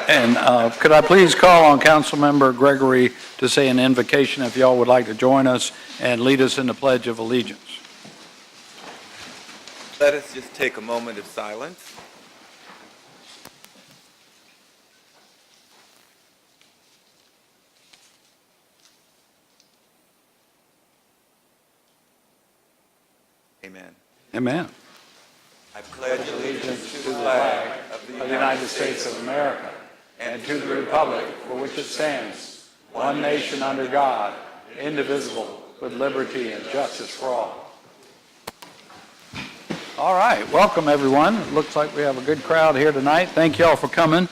And could I please call on Councilmember Gregory to say an invocation if y'all would like to join us and lead us in the Pledge of Allegiance. Let us just take a moment of silence. Amen. Amen. I pledge allegiance to the Flag of the United States of America and to the republic for which it stands, one nation under God, indivisible, with liberty and justice for all. All right, welcome everyone. It looks like we have a good crowd here tonight. Thank you all for coming.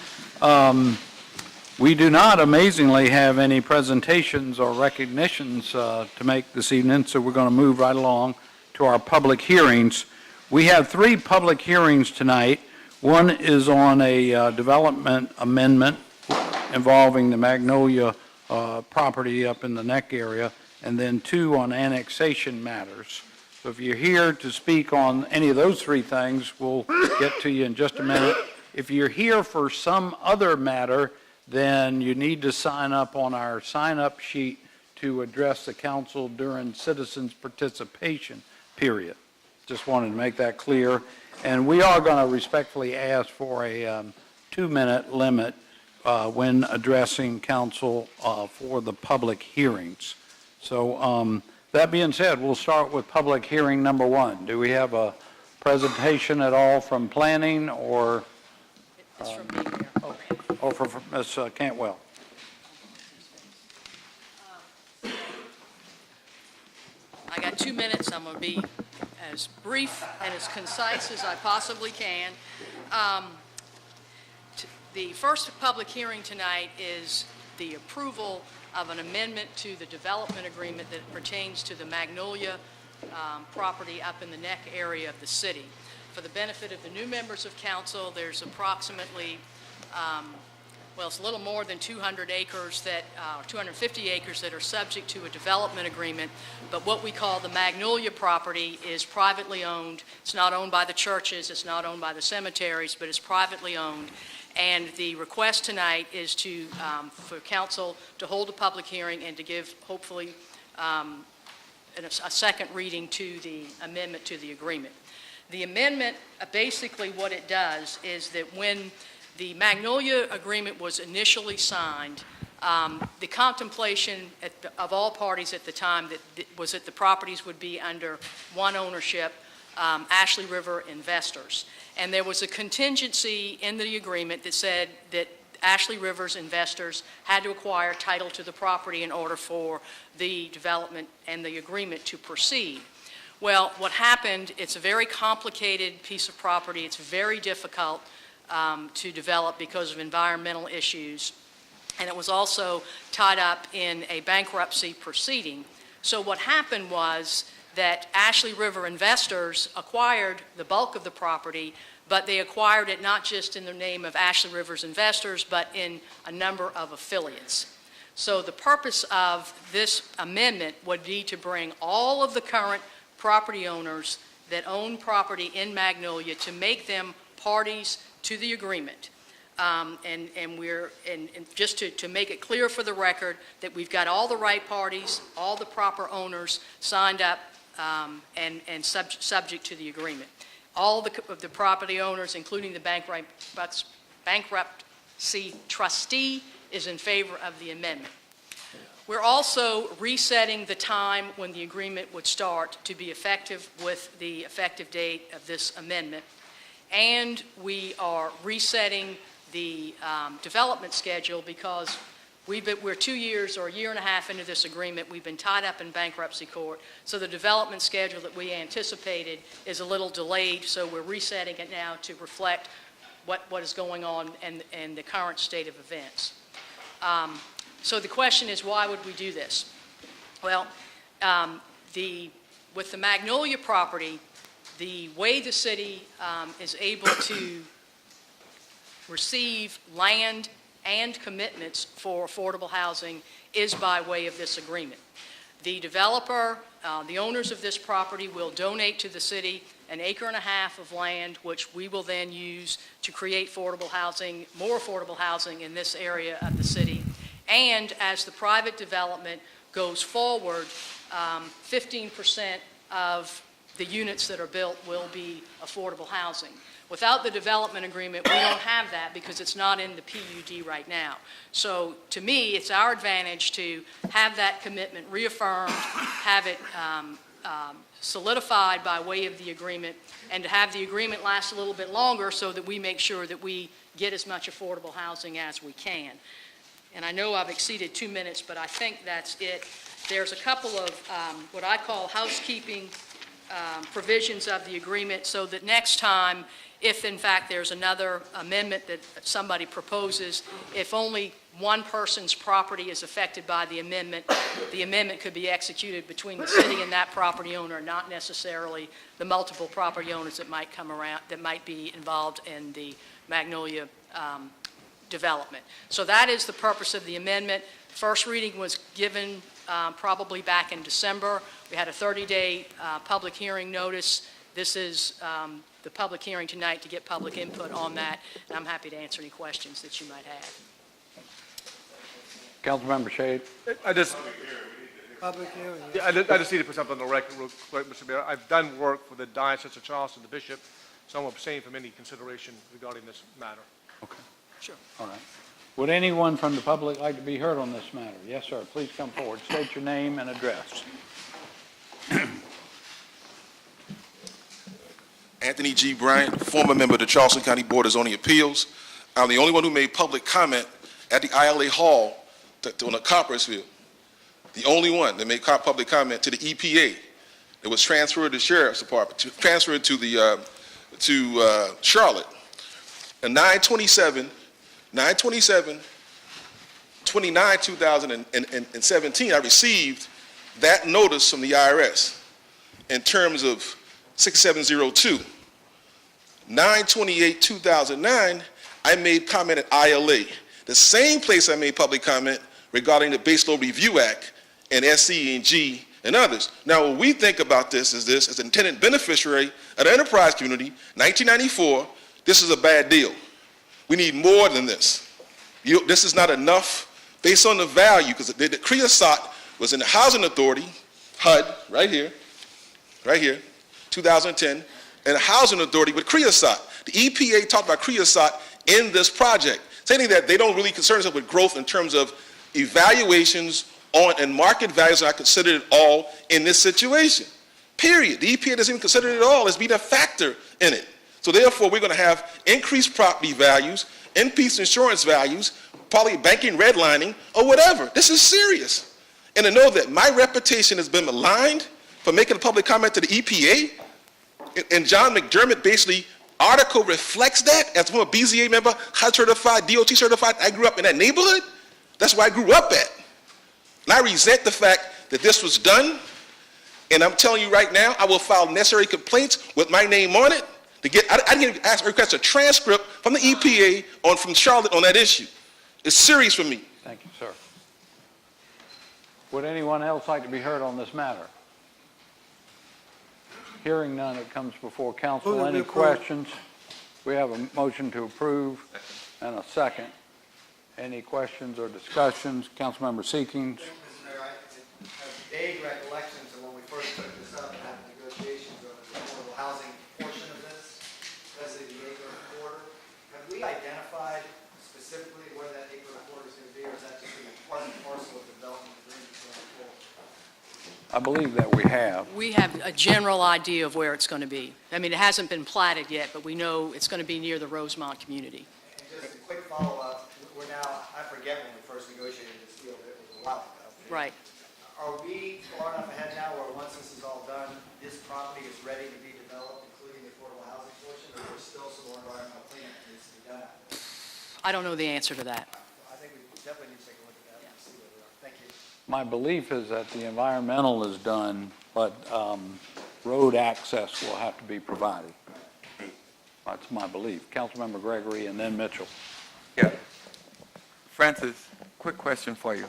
We do not, amazingly, have any presentations or recognitions to make this evening, so we're going to move right along to our public hearings. We have 3 public hearings tonight. One is on a development amendment involving the Magnolia property up in the Neck area, and then 2 on annexation matters. So if you're here to speak on any of those 3 things, we'll get to you in just a minute. If you're here for some other matter, then you need to sign up on our sign-up sheet to address the council during citizens' participation period. Just wanted to make that clear. And we are going to respectfully ask for a 2-minute limit when addressing council for the public hearings. So that being said, we'll start with public hearing number 1. Do we have a presentation at all from planning or? It's from me here. Or from Ms. Cantwell? I got 2 minutes. I'm going to be as brief and as concise as I possibly can. The first public hearing tonight is the approval of an amendment to the development agreement that pertains to the Magnolia property up in the Neck area of the city. For the benefit of the new members of council, there's approximately well, it's a little more than 200 acres that, 250 acres that are subject to a development agreement, but what we call the Magnolia property is privately owned. It's not owned by the churches, it's not owned by the cemeteries, but it's privately owned. And the request tonight is to, for council to hold a public hearing and to give, hopefully, a second reading to the amendment to the agreement. The amendment, basically what it does is that when the Magnolia agreement was initially signed, the contemplation of all parties at the time was that the properties would be under one ownership, Ashley River Investors. And there was a contingency in the agreement that said that Ashley River's investors had to acquire title to the property in order for the development and the agreement to proceed. Well, what happened, it's a very complicated piece of property. It's very difficult to develop because of environmental issues, and it was also tied up in a bankruptcy proceeding. So what happened was that Ashley River Investors acquired the bulk of the property, but they acquired it not just in the name of Ashley River's Investors, but in a number of affiliates. So the purpose of this amendment would be to bring all of the current property owners that own property in Magnolia to make them parties to the agreement. And just to make it clear for the record that we've got all the right parties, all the proper owners signed up and subject to the agreement. All of the property owners, including the bankruptcy trustee, is in favor of the amendment. We're also resetting the time when the agreement would start to be effective with the effective date of this amendment. And we are resetting the development schedule because we're 2 years or a year and a half into this agreement. We've been tied up in bankruptcy court, so the development schedule that we anticipated is a little delayed, so we're resetting it now to reflect what is going on and the current state of events. So the question is, why would we do this? Well, with the Magnolia property, the way the city is able to receive land and commitments for affordable housing is by way of this agreement. The developer the owners of this property will donate to the city an acre and a half of land, which we will then use to create affordable housing, more affordable housing in this area of the city. And as the private development goes forward, 15% of the units that are built will be affordable housing. Without the development agreement, we don't have that because it's not in the PUD right now. So to me, it's our advantage to have that commitment reaffirmed, have it solidified by way of the agreement, and to have the agreement last a little bit longer so that we make sure that we get as much affordable housing as we can. And I know I've exceeded 2 minutes, but I think that's it. There's a couple of what I call housekeeping provisions of the agreement so that next time, if in fact there's another amendment that somebody proposes, if only one person's property is affected by the amendment could be executed between the city and that property owner, not necessarily the multiple property owners that might come around, that might be involved in the Magnolia development. So that is the purpose of the amendment. First reading was given probably back in December. We had a 30-day public hearing notice. This is the public hearing tonight to get public input on that, and I'm happy to answer any questions that you might have. Councilmember Shade. I just Public hearing. Yeah, I just need to put something on the record real quick, Mr. Mayor. I've done work for the Diocese of Charleston, the bishop, so I'm abstaining from any consideration regarding this matter. Okay. Sure. All right. Would anyone from the public like to be heard on this matter? Yes, sir. Please come forward. State your name and address. Anthony G. Bryant, former member of the Charleston County Board of Zoning Appeals. I'm the only one who made public comment at the ILA Hall on the Coppersfield. The only one that made public comment to the EPA. It was transferred to the Sheriff's Department, transferred to the Charlotte. And 9/29/2017, I received that notice from the IRS in terms of 6702. 9/28/2009, I made comment at ILA, the same place I made public comment regarding the Base Load Review Act and SC&G and others. Now, when we think about this as an intended beneficiary of the enterprise community, 1994, this is a bad deal. We need more than this. This is not enough based on the value, because the Creosote was in the Housing Authority, HUD, right here, 2010, and the Housing Authority with Creosote. The EPA talked about Creosote in this project, saying that they don't really concern themselves with growth in terms of evaluations on and market values are not considered at all in this situation. Period. The EPA doesn't even consider it at all as being a factor in it. So therefore, we're going to have increased property values, increased insurance values, probably banking redlining, or whatever. This is serious. And to know that my reputation has been maligned for making a public comment to the EPA, and John McDermott basically article reflects that as a BZA member, HUD certified, DOT certified. I grew up in that neighborhood. That's where I grew up at. And I resent the fact that this was done. And I'm telling you right now, I will file necessary complaints with my name on it to get. I didn't even request a transcript from the EPA from Charlotte on that issue. It's serious for me. Thank you, sir. Would anyone else like to be heard on this matter? Hearing none, it comes before council. Any questions? We have a motion to approve and a second. Any questions or discussions? Councilmember Seekings. Mr. Mayor, I have vague recollections of when we first took this up and had negotiations over the affordable housing portion of this, especially the acre and a quarter. Have we identified specifically where that acre and a quarter is going to be, or is that just going to be part and parcel of the development agreement going forward? I believe that we have. We have a general idea of where it's going to be. I mean, it hasn't been platted yet, but we know it's going to be near the Rosemont community. And just a quick follow-up, we're now, I forget when we first negotiated this deal, but it was a while ago. Right. Are we far enough ahead now where once this is all done, this property is ready to be developed, including the affordable housing portion, or there's still some more environmental cleanup that needs to be done? I don't know the answer to that. I think we definitely need to take a look at that and see where we are. Thank you. My belief is that the environmental is done, but road access will have to be provided. That's my belief. Councilmember Gregory and then Mitchell. Yeah. Francis, quick question for you.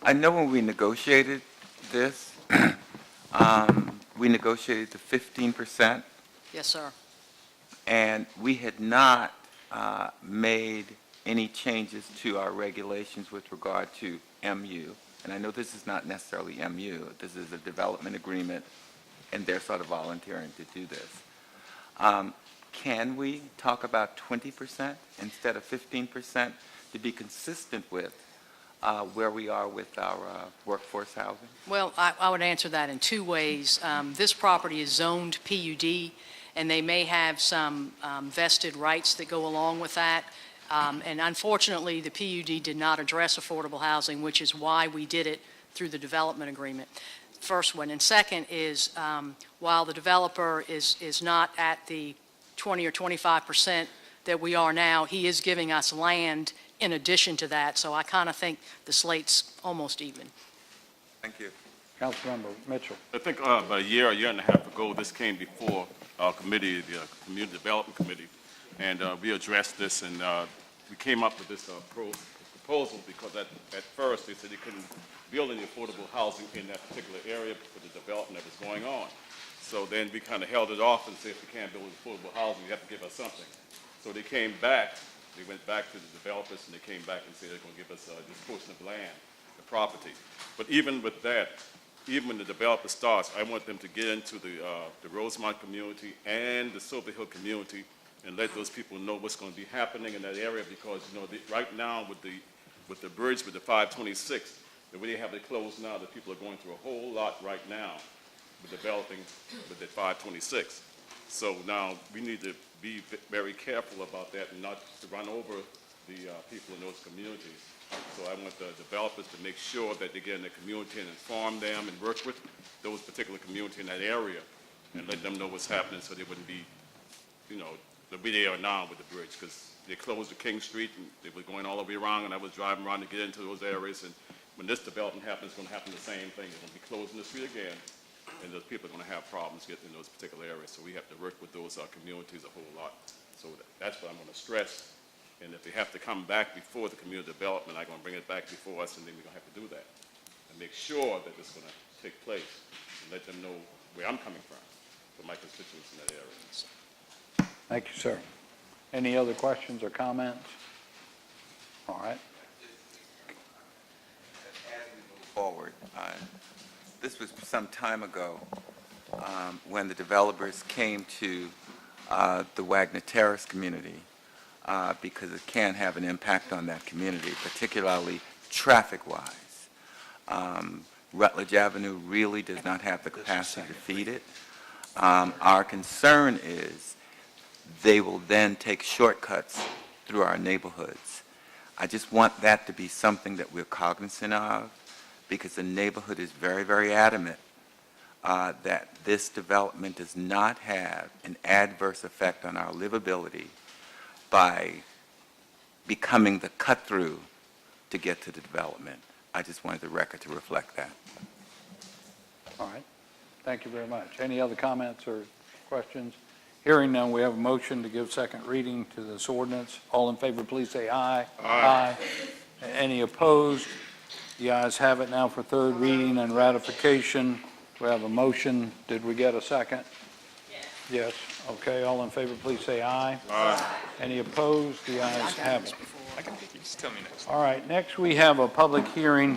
I know when we negotiated this, we negotiated the 15%, Yes, sir. and we had not made any changes to our regulations with regard to MU. And I know this is not necessarily MU. This is a development agreement, and they're sort of volunteering to do this. Can we talk about 20% instead of 15% to be consistent with where we are with our workforce housing? Well, I would answer that in two ways. This property is zoned PUD, and they may have some vested rights that go along with that. And unfortunately, the PUD did not address affordable housing, which is why we did it through the development agreement. First one. And second is, while the developer is not at the 20 or 25% that we are now, he is giving us land in addition to that. So I kind of think the slate's almost even. Thank you. Councilmember Mitchell. I think about a year and a half ago, this came before our committee, the Community Development Committee, and we addressed this, and we came up with this proposal because at first they said they couldn't build any affordable housing in that particular area for the development that was going on. So then we kind of held it off and said, if you can't build affordable housing, you have to give us something. So they came back, they went back to the developers, and they came back and said they're going to give us this portion of land, the property. But even with that, even when the developer starts, I want them to get into the Rosemont community and the Silver Hill community and let those people know what's going to be happening in that area, because, you know, right now with the bridge, with the 526, the way they have it closed now, the people are going through a whole lot right now with developing with the 526. So now we need to be very careful about that and not to run over the people in those communities. So I want the developers to make sure that they get in the community and inform them and work with those particular community in that area and let them know what's happening, so they wouldn't be, you know, the way they are now with the bridge, because they closed the King Street and they were going all the way around, and I was driving around to get into those areas, and when this development happens, it's going to happen the same thing. They're going to be closing the street again, and those people are going to have problems getting in those particular areas. So we have to work with those communities a whole lot. So that's what I'm going to stress. And if they have to come back before the community development, I'm going to bring it back before us, and then we're going to have to do that and make sure that it's going to take place and let them know where I'm coming from for my constituents in that area. Thank you, sir. Any other questions or comments? All right. As we move forward, this was some time ago when the developers came to the Wagner Terrace community because it can have an impact on that community, particularly traffic-wise. Rutledge Avenue really does not have the capacity to feed it. Our concern is they will then take shortcuts through our neighborhoods. I just want that to be something that we're cognizant of, because the neighborhood is very, very adamant that this development does not have an adverse effect on our livability by becoming the cut-through to get to the development. I just wanted the record to reflect that. All right. Thank you very much. Any other comments or questions? Hearing none, we have a motion to give second reading to this ordinance. All in favor, please say aye. Aye. Any opposed? The ayes have it. Now for third reading and ratification. We have a motion. Did we get a second? Yes. Yes. Okay. All in favor, please say aye. Aye. Any opposed? The ayes have it. Just tell me next. All right. Next, we have a public hearing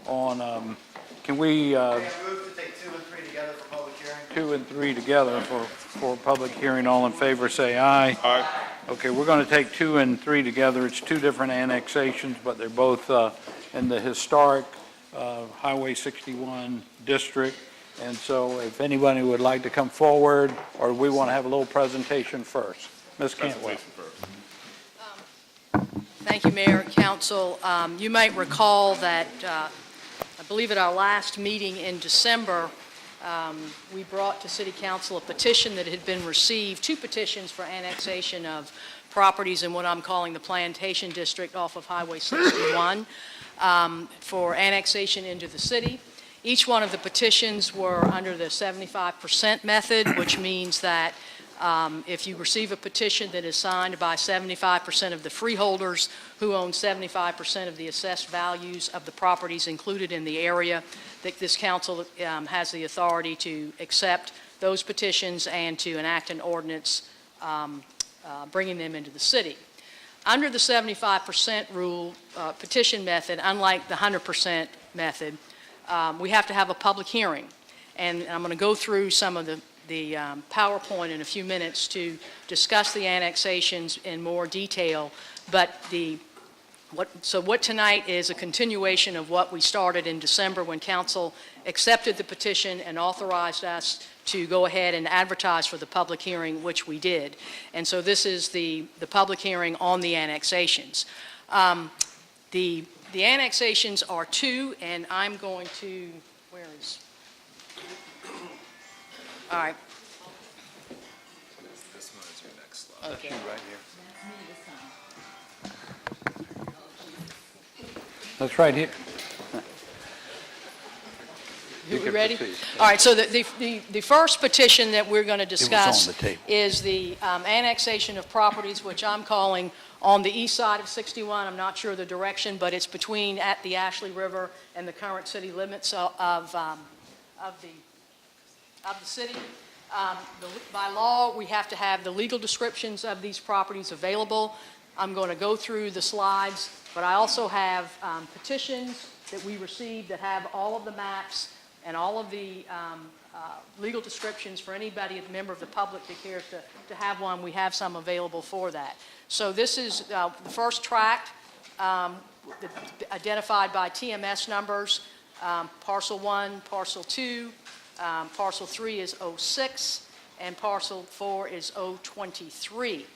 on, can we, Can I move to take 2 and 3 together for public hearing? 2 and 3 together for public hearing? All in favor, say aye. Aye. Okay, we're going to take 2 and 3 together. It's two different annexations, but they're both in the historic Highway 61 district. And so if anybody would like to come forward, or we want to have a little presentation first. Ms. Cantwell. Thank you, Mayor and Council. You might recall that I believe at our last meeting in December, we brought to City Council a petition that had been received, 2 petitions for annexation of properties in what I'm calling the Plantation District off of Highway 61 for annexation into the city. Each one of the petitions were under the 75% method, which means that If you receive a petition that is signed by 75% of the freeholders who own 75% of the assessed values of the properties included in the area, that this council has the authority to accept those petitions and to enact an ordinance bringing them into the city. Under the 75% rule, petition method, unlike the 100% method, we have to have a public hearing. And I'm going to go through some of the PowerPoint in a few minutes to discuss the annexations in more detail. But what tonight is a continuation of what we started in December when council accepted the petition and authorized us to go ahead and advertise for the public hearing, which we did. And so this is the public hearing on the annexations. The annexations are two, and I'm going to, where is, all right. This one is your next slide. Okay. Right here. That's right here. You ready? All right, so the first petition that we're going to discuss is the annexation of properties, which I'm calling on the east side of 61. I'm not sure the direction, but it's between at the Ashley River and the current city limits of the city. By law, we have to have the legal descriptions of these properties available. I'm going to go through the slides, but I also have petitions that we received that have all of the maps and all of the legal descriptions for anybody, a member of the public that cares to have one. We have some available for that. So this is the first tract identified by TMS numbers, parcel 1, parcel 2, parcel 3 is 06, and parcel 4 is 023.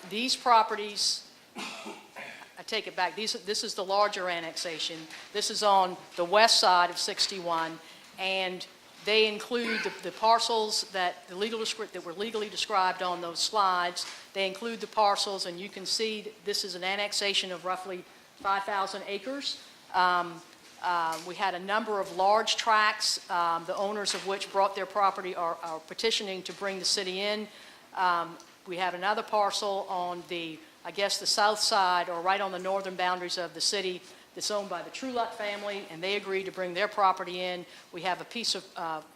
These properties, I take it back, this is the larger annexation. This is on the west side of 61, and they include the parcels that were legally described on those slides. They include the parcels, and you can see this is an annexation of roughly 5,000 acres. We had a number of large tracts, the owners of which brought their property are petitioning to bring the city in. We have another parcel on the south side or right on the northern boundaries of the city that's owned by the Trulut family, and they agreed to bring their property in. We have a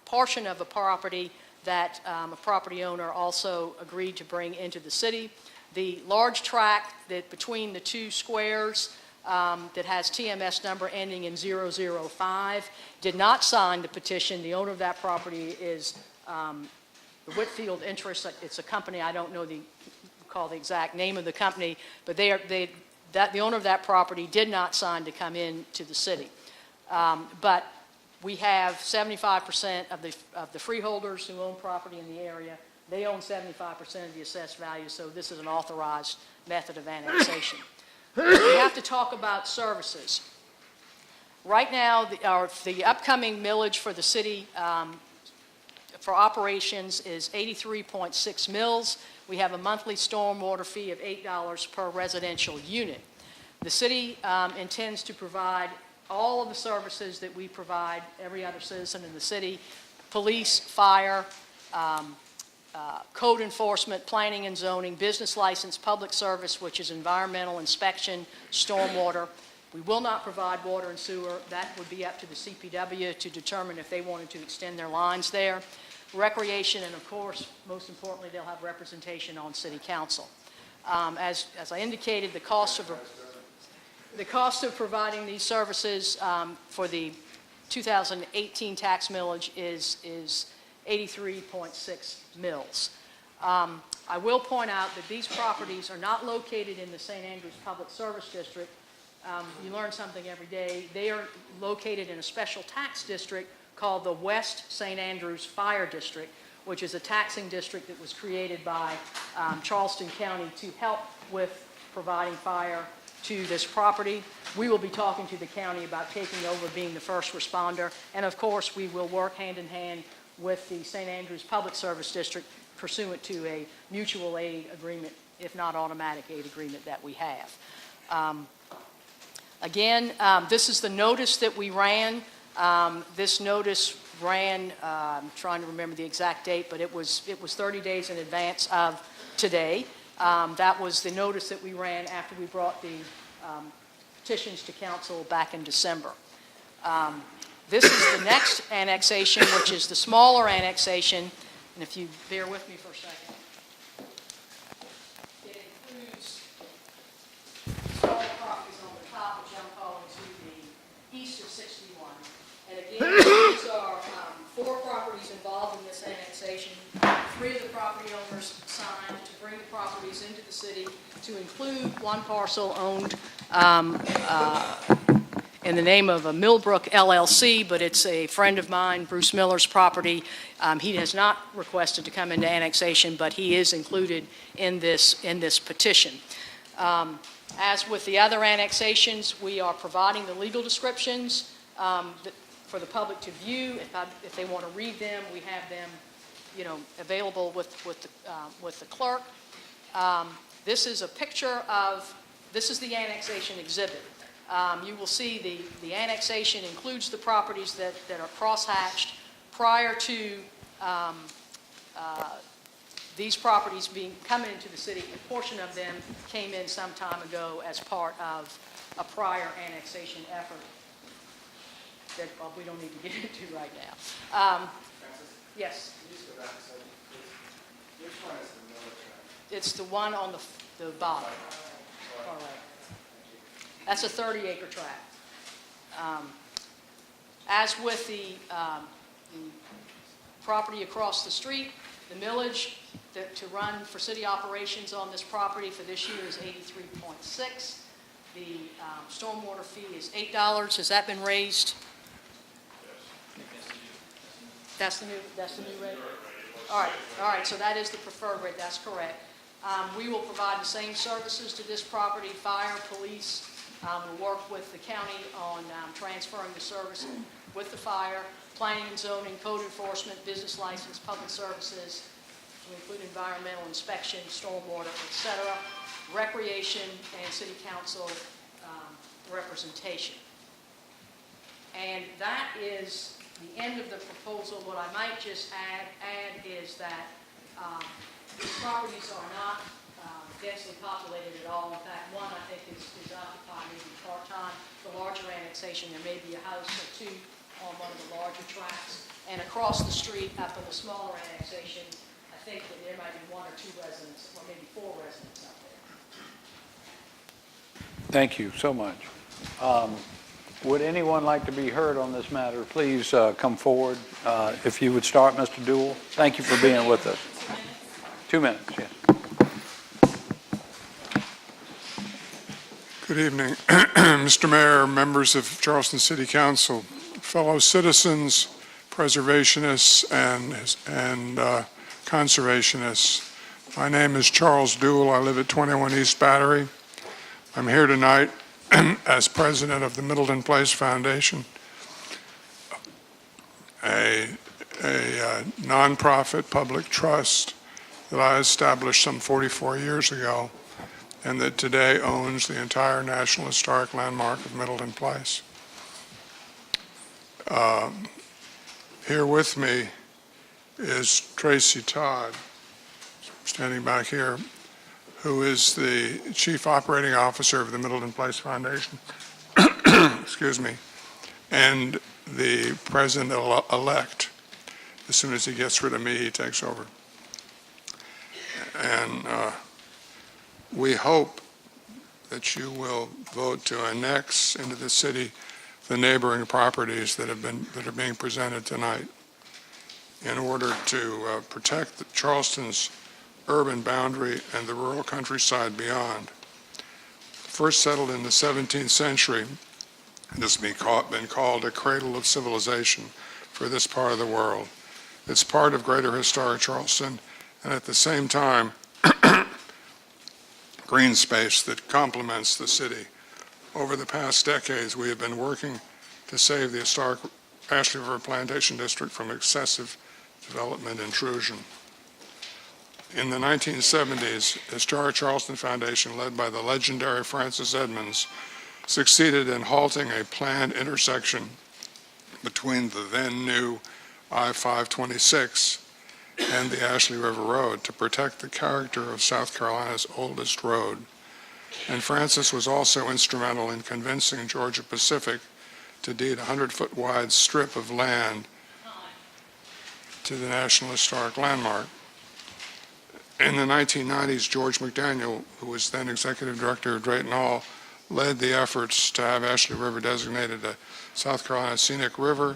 portion of a property that a property owner also agreed to bring into the city. The large tract that between the two squares that has TMS number ending in 005 did not sign the petition. The owner of that property is the Whitfield Interest. It's a company, I don't know recall the exact name of the company, but the owner of that property did not sign to come in to the city. But we have 75% of the freeholders who own property in the area. They own 75% of the assessed value, so this is an authorized method of annexation. We have to talk about services. Right now, the upcoming millage for the city for operations is 83.6 mills. We have a monthly stormwater fee of $8 per residential unit. The city intends to provide all of the services that we provide every other citizen in the city: police, fire, code enforcement, planning and zoning, business license, public service, which is environmental inspection, stormwater. We will not provide water and sewer. That would be up to the CPW to determine if they wanted to extend their lines there. Recreation, and of course, most importantly, they'll have representation on city council. As I indicated, the cost of providing these services for the 2018 tax millage is 83.6 mills. I will point out that these properties are not located in the St. Andrews Public Service District. You learn something every day. They are located in a special tax district called the West St. Andrews Fire District, which is a taxing district that was created by Charleston County to help with providing fire to this property. We will be talking to the county about taking over being the first responder, and of course we will work hand in hand with the St. Andrews Public Service District pursuant to a mutual aid agreement, if not automatic aid agreement that we have. Again, this is the notice that we ran. This notice ran, I'm trying to remember the exact date, but it was 30 days in advance of today. That was the notice that we ran after we brought the petitions to council back in December. This is the next annexation, which is the smaller annexation, and if you bear with me for a second. It includes smaller properties on the top, which I'm calling to the east of 61. And again, these are 4 properties involved in this annexation. 3 of the property owners signed to bring the properties into the city, to include 1 parcel owned in the name of a Millbrook LLC, but it's a friend of mine, Bruce Miller's property. He has not requested to come into annexation, but he is included in this petition. As with the other annexations, we are providing the legal descriptions for the public to view. If they want to read them, we have them, available with the clerk. This is a picture of. This is the Annexation Exhibit. You will see the annexation includes the properties that are cross-hatched prior to these properties coming into the city. A portion of them came in some time ago as part of a prior annexation effort that we don't need to get into right now. Yes? Can you just go back a second, please? Which one is the Miller tract? It's the one on the bottom. All right. That's a 30-acre tract. As with the property across the street, the millage to run for city operations on this property for this year is $83.6. The stormwater fee is $8. Has that been raised? That's the new rate? All right, so that is the preferred rate, that's correct. We will provide the same services to this property, fire, police. We'll work with the county on transferring the service with the fire, planning and zoning, code enforcement, business license, public services, to include environmental inspection, stormwater, etc., recreation, and city council representation. And that is the end of the proposal. What I might just add is that these properties are not densely populated at all. In fact, one I think is occupied maybe part-time. The larger annexation, there may be a house or 2 on one of the larger tracts. And across the street, up in the smaller annexation, I think that there might be 1 or 2 residents, or maybe 4 residents up there. Thank you so much. Would anyone like to be heard on this matter? Please come forward. If you would start, Mr. Duell. Thank you for being with us. 2 minutes, yes. Good evening, Mr. Mayor, members of Charleston City Council, fellow citizens, preservationists, and conservationists. My name is Charles Duell. I live at 21 East Battery. I'm here tonight as president of the Middleton Place Foundation, a nonprofit public trust that I established some 44 years ago, and that today owns the entire National Historic Landmark of Middleton Place. Here with me is Tracy Todd, standing back here, who is the Chief Operating Officer of the Middleton Place Foundation, excuse me, and the President-elect. As soon as he gets rid of me, he takes over. And we hope that you will vote to annex into the city the neighboring properties that are being presented tonight in order to protect Charleston's urban boundary and the rural countryside beyond. First settled in the 17th century, this has been called a cradle of civilization for this part of the world. It's part of greater historic Charleston, and at the same time, green space that complements the city. Over the past decades, we have been working to save the historic Ashley River Plantation District from excessive development intrusion. In the 1970s, Historic Charleston Foundation, led by the legendary Francis Edmonds, succeeded in halting a planned intersection between the then new I-526 and the Ashley River Road to protect the character of South Carolina's oldest road. And Francis was also instrumental in convincing Georgia Pacific to deed a 100-foot wide strip of land to the National Historic Landmark. In the 1990s, George McDaniel, who was then executive director of Drayton Hall, led the efforts to have Ashley River designated a South Carolina scenic river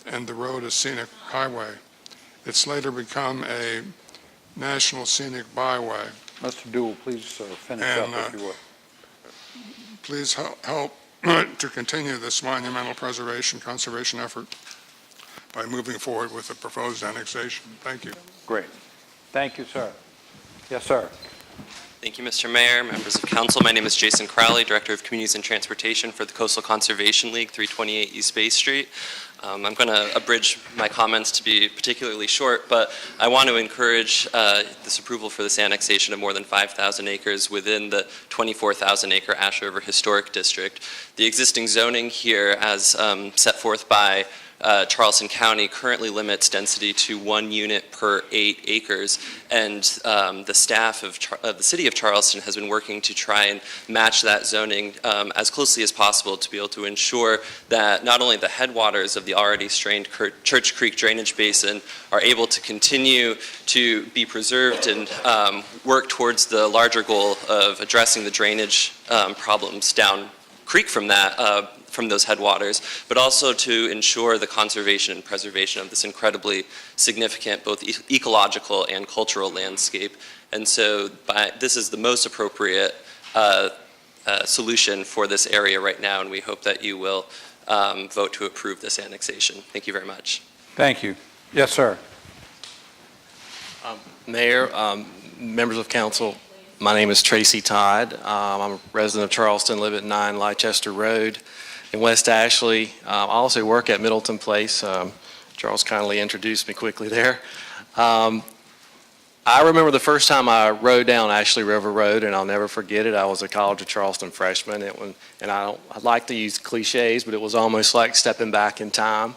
and the road a scenic highway. It's later become a national scenic byway. Mr. Duell, please finish up if you would. Please help to continue this monumental preservation conservation effort by moving forward with the proposed annexation. Thank you. Great. Thank you, sir. Yes, sir. Thank you, Mr. Mayor, members of council. My name is Jason Crowley, Director of Communities and Transportation for the Coastal Conservation League, 328 East Bay Street. I'm going to abridge my comments to be particularly short, but I want to encourage this approval for this annexation of more than 5,000 acres within the 24,000-acre Ashley River Historic District. The existing zoning here, as set forth by Charleston County, currently limits density to 1 unit per 8 acres, and the staff of the city of Charleston has been working to try and match that zoning as closely as possible to be able to ensure that not only the headwaters of the already strained Church Creek drainage basin are able to continue to be preserved and work towards the larger goal of addressing the drainage problems down creek from that from those headwaters, but also to ensure the conservation and preservation of this incredibly significant both ecological and cultural landscape. And so this is the most appropriate solution for this area right now, and we hope that you will vote to approve this annexation. Thank you very much. Thank you. Yes, sir. Mayor, members of council, my name is Tracy Todd. I'm a resident of Charleston, live at 9 Leicester Road in West Ashley. I also work at Middleton Place. Charles kindly introduced me quickly there. I remember the first time I rode down Ashley River Road, and I'll never forget it. I was a College of Charleston freshman, and I like to use cliches, but it was almost like stepping back in time.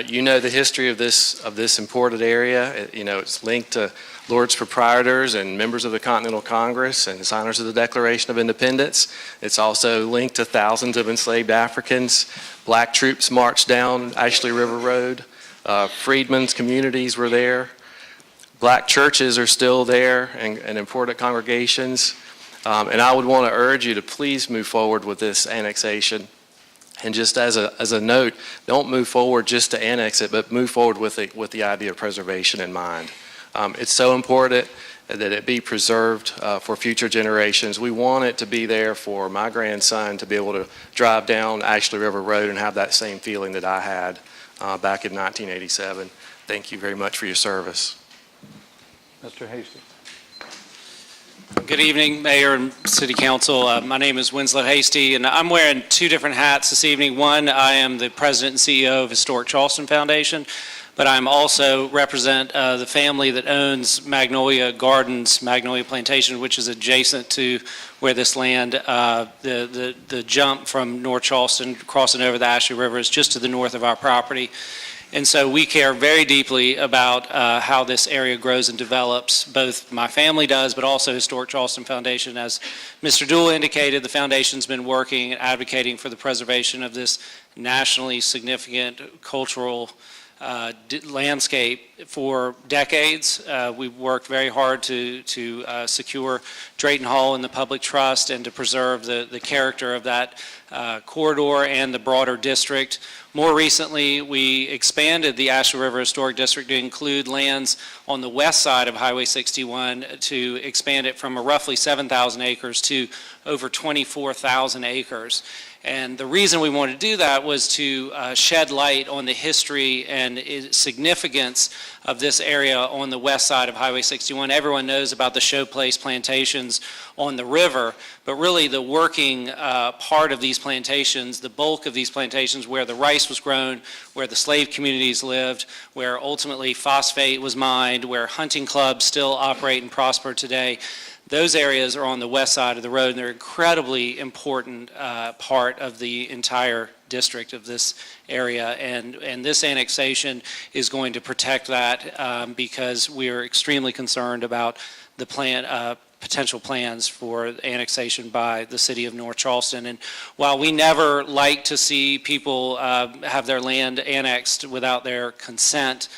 You know the history of this important area. It's linked to Lords Proprietors and members of the Continental Congress and signers of the Declaration of Independence. It's also linked to thousands of enslaved Africans. Black troops marched down Ashley River Road. Freedmen's communities were there. Black churches are still there and important congregations. And I would want to urge you to please move forward with this annexation. And just as a note, don't move forward just to annex it, but move forward with the idea of preservation in mind. It's so important that it be preserved for future generations. We want it to be there for my grandson to be able to drive down Ashley River Road and have that same feeling that I had back in 1987. Thank you very much for your service. Mr. Hasty. Good evening, Mayor and City Council. My name is Winslow Hasty, and I'm wearing two different hats this evening. One, I am the President and CEO of Historic Charleston Foundation, but I'm also represent the family that owns Magnolia Gardens, Magnolia Plantation, which is adjacent to where this land, the jump from North Charleston crossing over the Ashley River is just to the north of our property. And so we care very deeply about how this area grows and develops. Both my family does, but also Historic Charleston Foundation. As Mr. Duell indicated, the foundation's been working and advocating for the preservation of this nationally significant cultural landscape for decades. We've worked very hard to secure Drayton Hall in the public trust and to preserve the character of that corridor and the broader district. More recently, we expanded the Ashley River Historic District to include lands on the west side of Highway 61 to expand it from a roughly 7,000 acres to over 24,000 acres. And the reason we wanted to do that was to shed light on the history and significance of this area on the west side of Highway 61. Everyone knows about the Showplace plantations on the river, but really the working part of these plantations, the bulk of these plantations where the rice was grown, where the slave communities lived, where ultimately phosphate was mined, where hunting clubs still operate and prosper today, Those areas are on the west side of the road, and they're incredibly important part of the entire district of this area. And this annexation is going to protect that because we are extremely concerned about the potential plans for annexation by the city of North Charleston. And while we never like to see people have their land annexed without their consent,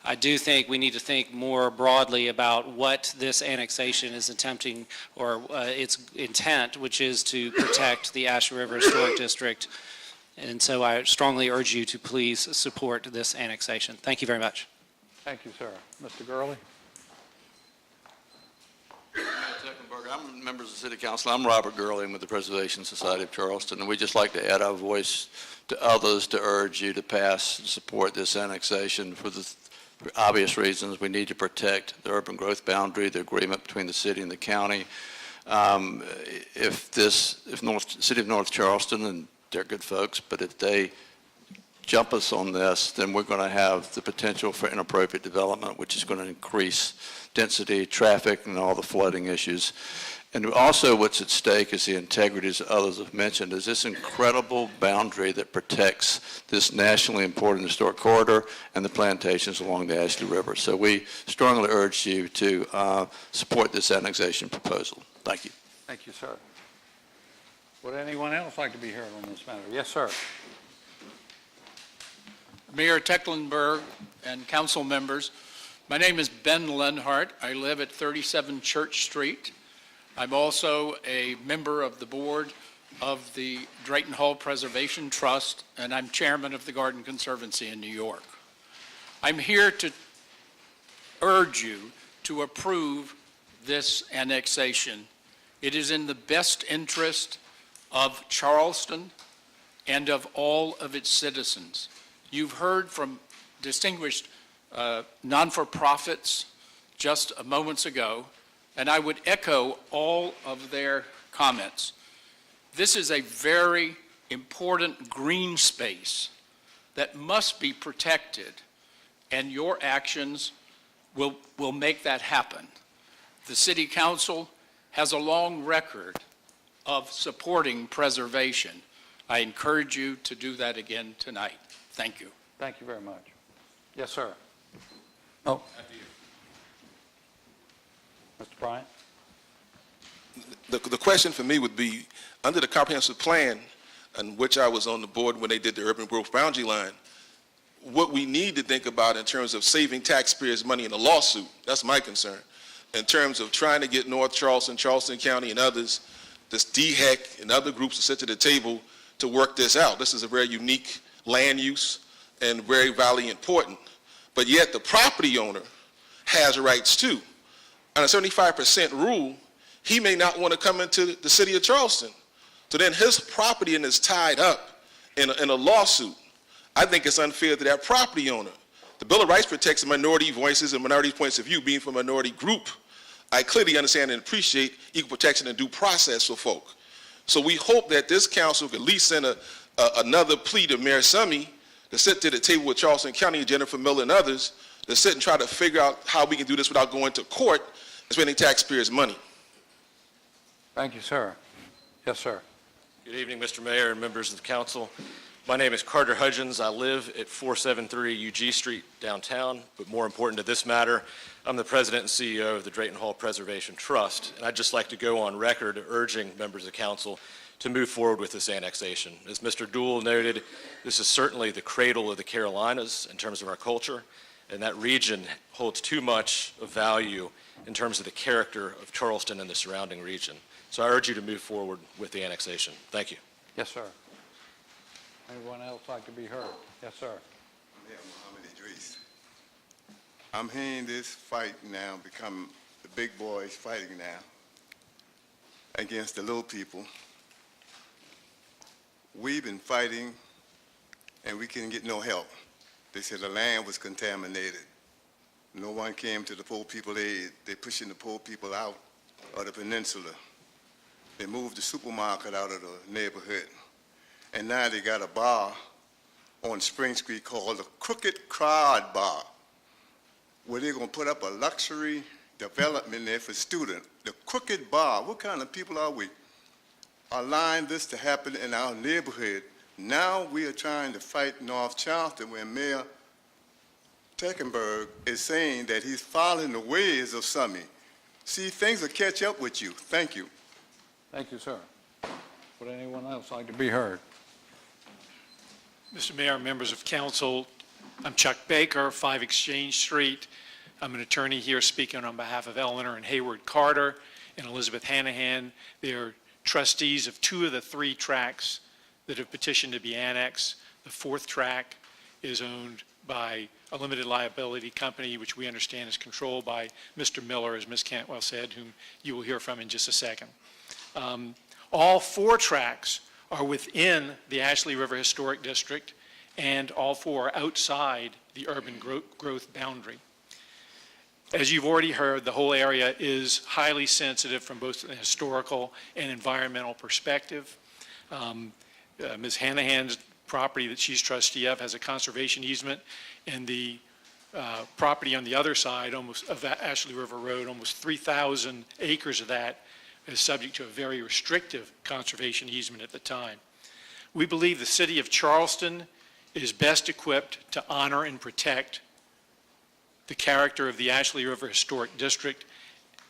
I do think we need to think more broadly about what this annexation is attempting, or its intent, which is to protect the Ashley River Historic District. And so I strongly urge you to please support this annexation. Thank you very much. Thank you, sir. Mr. Gurley? I'm members of the City Council. I'm Robert Gurley. I'm with the Preservation Society of Charleston, and we just like to add our voice to others to urge you to pass and support this annexation for obvious reasons. We need to protect the urban growth boundary, the agreement between the city and the county. If City of North Charleston, and they're good folks, but if they jump us on this, then we're going to have the potential for inappropriate development, which is going to increase density, traffic, and all the flooding issues. And also what's at stake is the integrity, as others have mentioned, is this incredible boundary that protects this nationally important historic corridor and the plantations along the Ashley River. So we strongly urge you to support this annexation proposal. Thank you. Thank you, sir. Would anyone else like to be heard on this matter? Yes, sir. Mayor Tecklenburg and council members, my name is Ben Lenhart. I live at 37 Church Street. I'm also a member of the board of the Drayton Hall Preservation Trust, and I'm chairman of the Garden Conservancy in New York. I'm here to urge you to approve this annexation. It is in the best interest of Charleston and of all of its citizens. You've heard from distinguished non-for-profits just moments ago, and I would echo all of their comments. This is a very important green space that must be protected, and your actions will make that happen. The City Council has a long record of supporting preservation. I encourage you to do that again tonight. Thank you. Thank you very much. Yes, sir. Oh. Mr. Bryant? The question for me would be, under the comprehensive plan, in which I was on the board when they did the urban growth boundary line, what we need to think about in terms of saving taxpayers money in a lawsuit, that's my concern, in terms of trying to get North Charleston, Charleston County, and others, this DHEC and other groups to sit to the table to work this out. This is a very unique land use and very vitally important. But yet the property owner has rights too. On a 75% rule, he may not want to come into the city of Charleston. So then his property is tied up in a lawsuit. I think it's unfair to that property owner. The Bill of Rights protects minority voices and minority points of view. Being from a minority group, I clearly understand and appreciate equal protection and due process for folk. So we hope that this council could at least send another plea to Mayor Summey to sit to the table with Charleston County, Jennifer Miller, and others, to sit and try to figure out how we can do this without going to court and spending taxpayers' money. Thank you, sir. Yes, sir. Good evening, Mr. Mayor and members of the council. My name is Carter Hudgens. I live at 473 UG Street downtown, but more important to this matter, I'm the president and CEO of the Drayton Hall Preservation Trust, and I'd just like to go on record urging members of council to move forward with this annexation. As Mr. Dool noted, this is certainly the cradle of the Carolinas in terms of our culture, and that region holds too much of value in terms of the character of Charleston and the surrounding region. So I urge you to move forward with the annexation. Thank you. Yes, sir. Anyone else like to be heard? Yes, sir. Mayor Muhammad Idris. I'm hearing this fight now become the big boys fighting now against the little people. We've been fighting and we couldn't get no help. They said the land was contaminated. No one came to the poor people aid. They're pushing the poor people out of the peninsula. They moved the supermarket out of the neighborhood. And now they got a bar on Spring Street called the Crooked Crowd Bar, where they're going to put up a luxury development there for students. the crooked bar, what kind of people are we? Allowing this to happen in our neighborhood. Now we are trying to fight North Charleston where Mayor Tecklenburg is saying that he's following the ways of Summit. See, things will catch up with you. Thank you. Thank you, sir. Would anyone else like to be heard? Mr. Mayor, members of council, I'm Chuck Baker, 5 Exchange Street. I'm an attorney here speaking on behalf of Eleanor and Hayward Carter and Elizabeth Hanahan. They are trustees of 2 of the 3 tracts that have petitioned to be annexed. The 4th tract is owned by a limited liability company, which we understand is controlled by Mr. Miller, as Ms. Cantwell said, whom you will hear from in just a second. All 4 tracts are within the Ashley River Historic District, and all 4 are outside the urban growth boundary. As you've already heard, the whole area is highly sensitive from both a historical and environmental perspective. Ms. Hanahan's property that she's trustee of has a conservation easement, and the property on the other side of Ashley River Road, almost 3,000 acres of that is subject to a very restrictive conservation easement at the time. We believe the city of Charleston is best equipped to honor and protect the character of the Ashley River Historic District,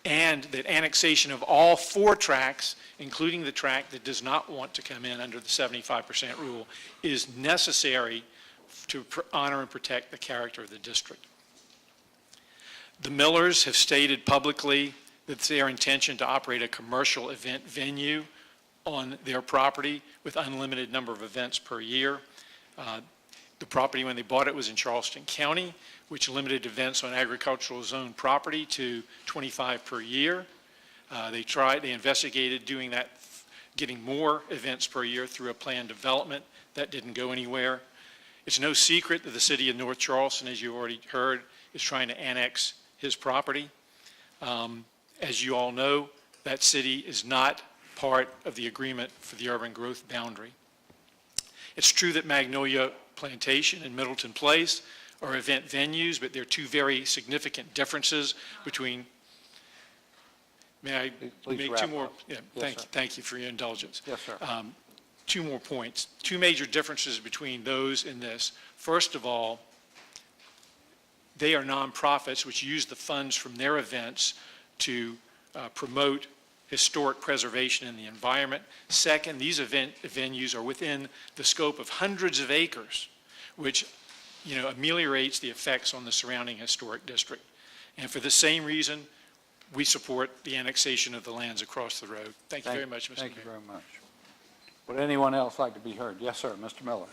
and that annexation of all 4 tracts, including the tract that does not want to come in under the 75% rule, is necessary to honor and protect the character of the district. The Millers have stated publicly that it's their intention to operate a commercial event venue on their property with unlimited number of events per year. The property, when they bought it, was in Charleston County, which limited events on agricultural zone property to 25 per year. They investigated doing that, getting more events per year through a planned development. That didn't go anywhere. It's no secret that the city of North Charleston, as you already heard, is trying to annex his property. As you all know, that city is not part of the agreement for the urban growth boundary. It's true that Magnolia Plantation and Middleton Place are event venues, but there are 2 very significant differences between. May I make 2 more? Yeah, thank you for your indulgence. Yes, sir. 2 more points. 2 major differences between those and this. First of all, they are nonprofits which use the funds from their events to promote historic preservation in the environment. Second, these event venues are within the scope of hundreds of acres, which ameliorates the effects on the surrounding historic district. And for the same reason, we support the annexation of the lands across the road. Thank you very much, Mr. Mayor. Thank you very much. Would anyone else like to be heard? Yes, sir, Mr. Miller.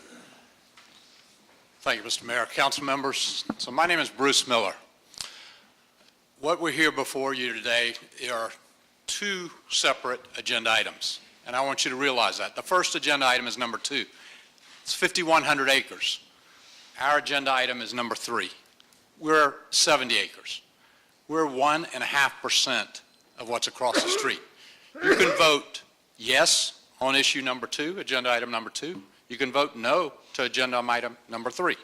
Thank you, Mr. Mayor. Council members, so my name is Bruce Miller. What we hear before you today are 2 separate agenda items, and I want you to realize that. The first agenda item is number 2. It's 5,100 acres. Our agenda item is number 3. We're 70 acres. We're 1.5% of what's across the street. You can vote yes on issue number 2, agenda item number 2. You can vote no to agenda item number 3.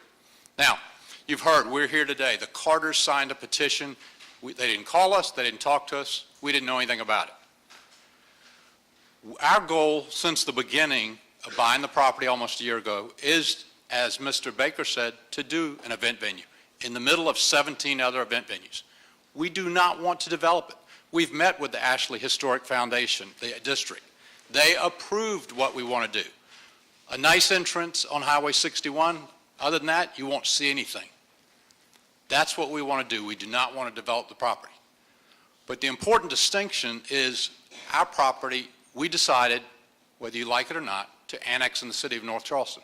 Now, you've heard we're here today. The Carters signed a petition. They didn't call us. They didn't talk to us. We didn't know anything about it. Our goal since the beginning of buying the property almost a year ago is, as Mr. Baker said, to do an event venue in the middle of 17 other event venues. We do not want to develop it. We've met with the Ashley Historic Foundation, the district. They approved what we want to do. A nice entrance on Highway 61. Other than that, you won't see anything. That's what we want to do. We do not want to develop the property. But the important distinction is our property, we decided, whether you like it or not, to annex in the city of North Charleston.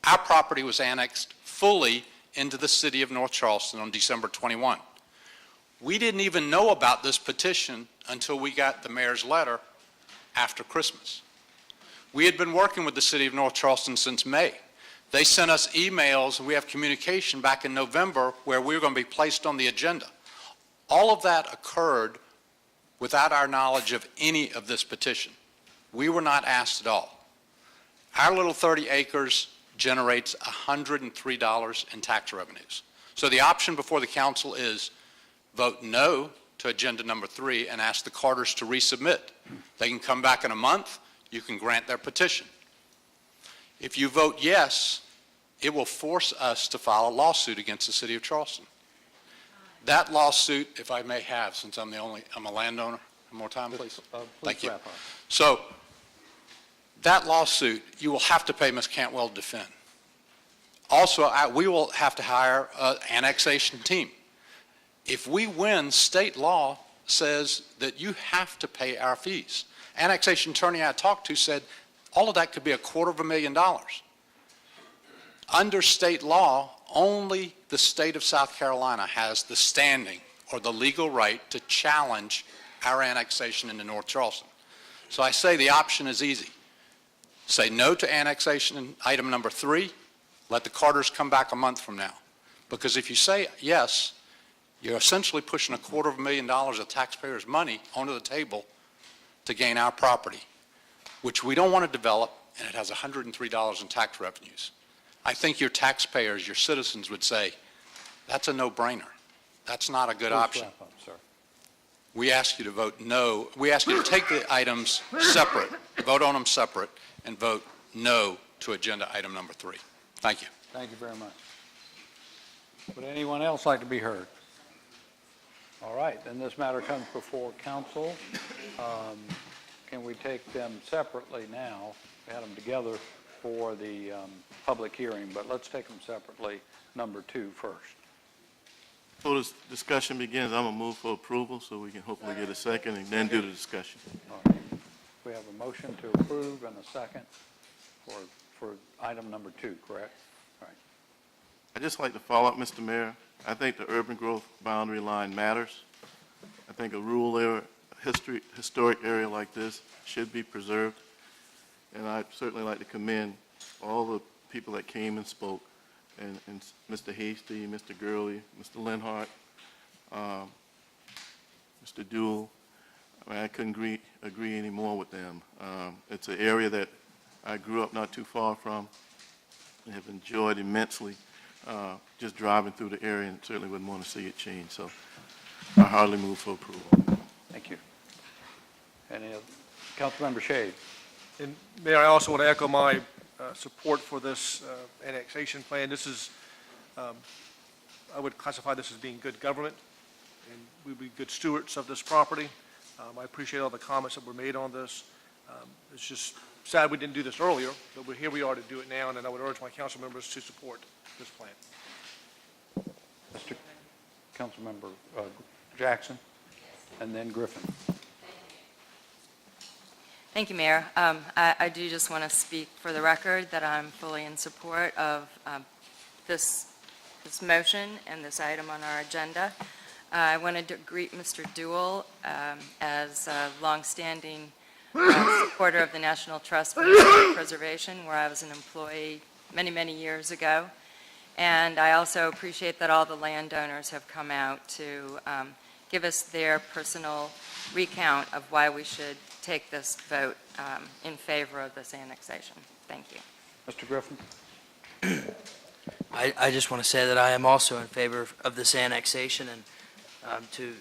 Our property was annexed fully into the city of North Charleston on December 21. We didn't even know about this petition until we got the mayor's letter after Christmas. We had been working with the city of North Charleston since May. They sent us emails, and we have communication back in November where we were going to be placed on the agenda. All of that occurred without our knowledge of any of this petition. We were not asked at all. Our little 30 acres generates $103 in tax revenues. So the option before the council is vote no to agenda number 3 and ask the Carters to resubmit. They can come back in a month, you can grant their petition. If you vote yes, it will force us to file a lawsuit against the city of Charleston. That lawsuit, if I may have, since I'm a landowner, one more time, please. Thank you. Wrap up. So that lawsuit, you will have to pay Ms. Cantwell to defend. Also, we will have to hire an annexation team. If we win, state law says that you have to pay our fees. Annexation attorney I talked to said all of that could be $250,000. Under state law, only the state of South Carolina has the standing or the legal right to challenge our annexation into North Charleston. So I say the option is easy. Say no to annexation item number 3, let the Carters come back a month from now. Because if you say yes, you're essentially pushing $250,000 of taxpayers' money onto the table to gain our property, which we don't want to develop, and it has $103 in tax revenues. I think your taxpayers, your citizens would say, that's a no-brainer. That's not a good option. Wrap up, sir. We ask you to vote no. We ask you to take the items separate, vote on them separate, and vote no to agenda item number 3. Thank you. Thank you very much. Would anyone else like to be heard? All right, then this matter comes before council. Can we take them separately now? We had them together for the public hearing, but let's take them separately. Number 2 first. Before this discussion begins, I'm going to move for approval so we can hopefully get a second and then do the discussion. All right. We have a motion to approve and a second for item number 2, correct? All right. I'd just like to follow up, Mr. Mayor. I think the urban growth boundary line matters. I think a rural area, historic area like this should be preserved. And I'd certainly like to commend all the people that came and spoke, and Mr. Hasty, Mr. Gurley, Mr. Lenhart, Mr. Duell. I mean, I couldn't agree any more with them. It's an area that I grew up not too far from and have enjoyed immensely just driving through the area, and certainly wouldn't want to see it change. So I hardly move for approval. Thank you. Any other? Councilmember Shade. And Mayor, I also want to echo my support for this annexation plan. This is, I would classify this as being good government, and we'd be good stewards of this property. I appreciate all the comments that were made on this. It's just sad we didn't do this earlier, but here we are to do it now, and I would urge my council members to support this plan. Mr. Councilmember Jackson, and then Griffin. Thank you, Mayor. I do just want to speak for the record that I'm fully in support of this motion and this item on our agenda. I wanted to greet Mr. Duell as a longstanding supporter of the National Trust for Historic Preservation, where I was an employee many, many years ago. And I also appreciate that all the landowners have come out to give us their personal recount of why we should take this vote in favor of this annexation. Thank you. Mr. Griffin. I just want to say that I am also in favor of this annexation, and to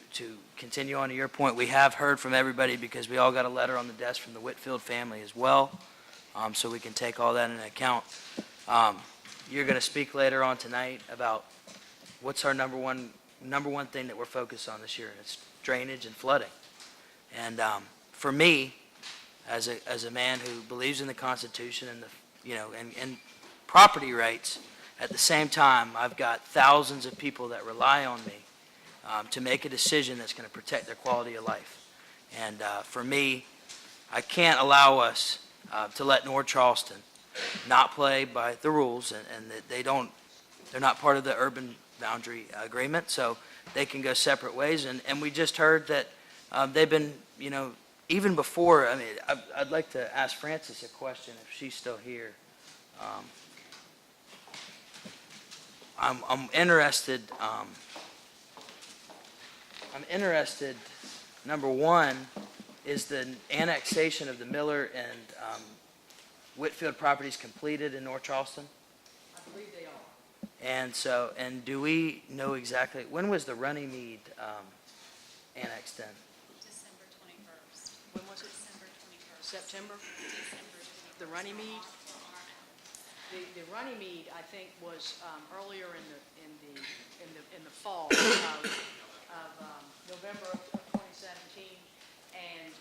continue on to your point, we have heard from everybody because we all got a letter on the desk from the Whitfield family as well, so we can take all that into account. You're going to speak later on tonight about what's our number one thing that we're focused on this year, and it's drainage and flooding. And for me, as a man who believes in the Constitution and and property rights, at the same time, I've got thousands of people that rely on me to make a decision that's going to protect their quality of life. And for me, I can't allow us to let North Charleston not play by the rules, and that they're not part of the urban boundary agreement, so they can go separate ways. And we just heard that they've been, even before, I mean, I'd like to ask Frances a question if she's still here. I'm interested, number one, is the annexation of the Miller and Whitfield properties completed in North Charleston? I believe they are. And do we know exactly, when was the Runnymede annexed in? December 21st. When was it? December 21st. September? The Runnymede? The Runnymede, I think, was earlier in the fall of November of 2017, and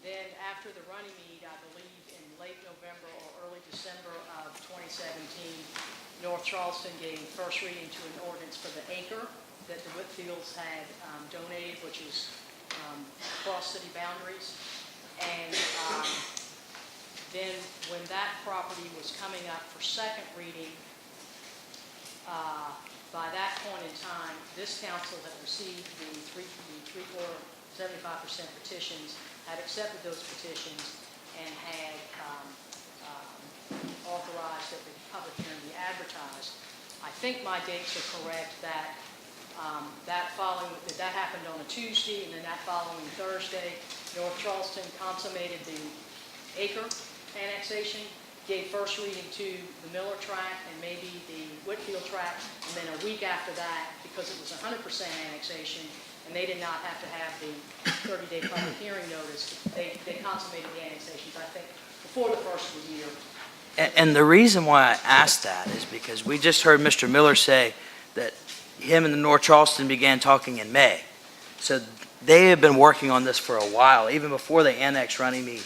then after the Runnymede, I believe in late November or early December of 2017, North Charleston gave first reading to an ordinance for the Acre that the Whitfields had donated, which is across city boundaries, and then when that property was coming up for second reading, by that point in time, this council had received the three-quarter, 75% petitions, had accepted those petitions, and had authorized that the public hearing be advertised. I think my dates are correct that that happened on a Tuesday, and then that following Thursday, North Charleston consummated the Acre annexation, gave first reading to the Miller tract and maybe the Whitfield tract, and then a week after that, because it was 100% annexation, and they did not have to have the 30-day public hearing notice, they consummated the annexations, I think, before the first of the year. And the reason why I asked that is because we just heard Mr. Miller say that him and the North Charleston began talking in May. So they have been working on this for a while, even before they annexed Runnymede.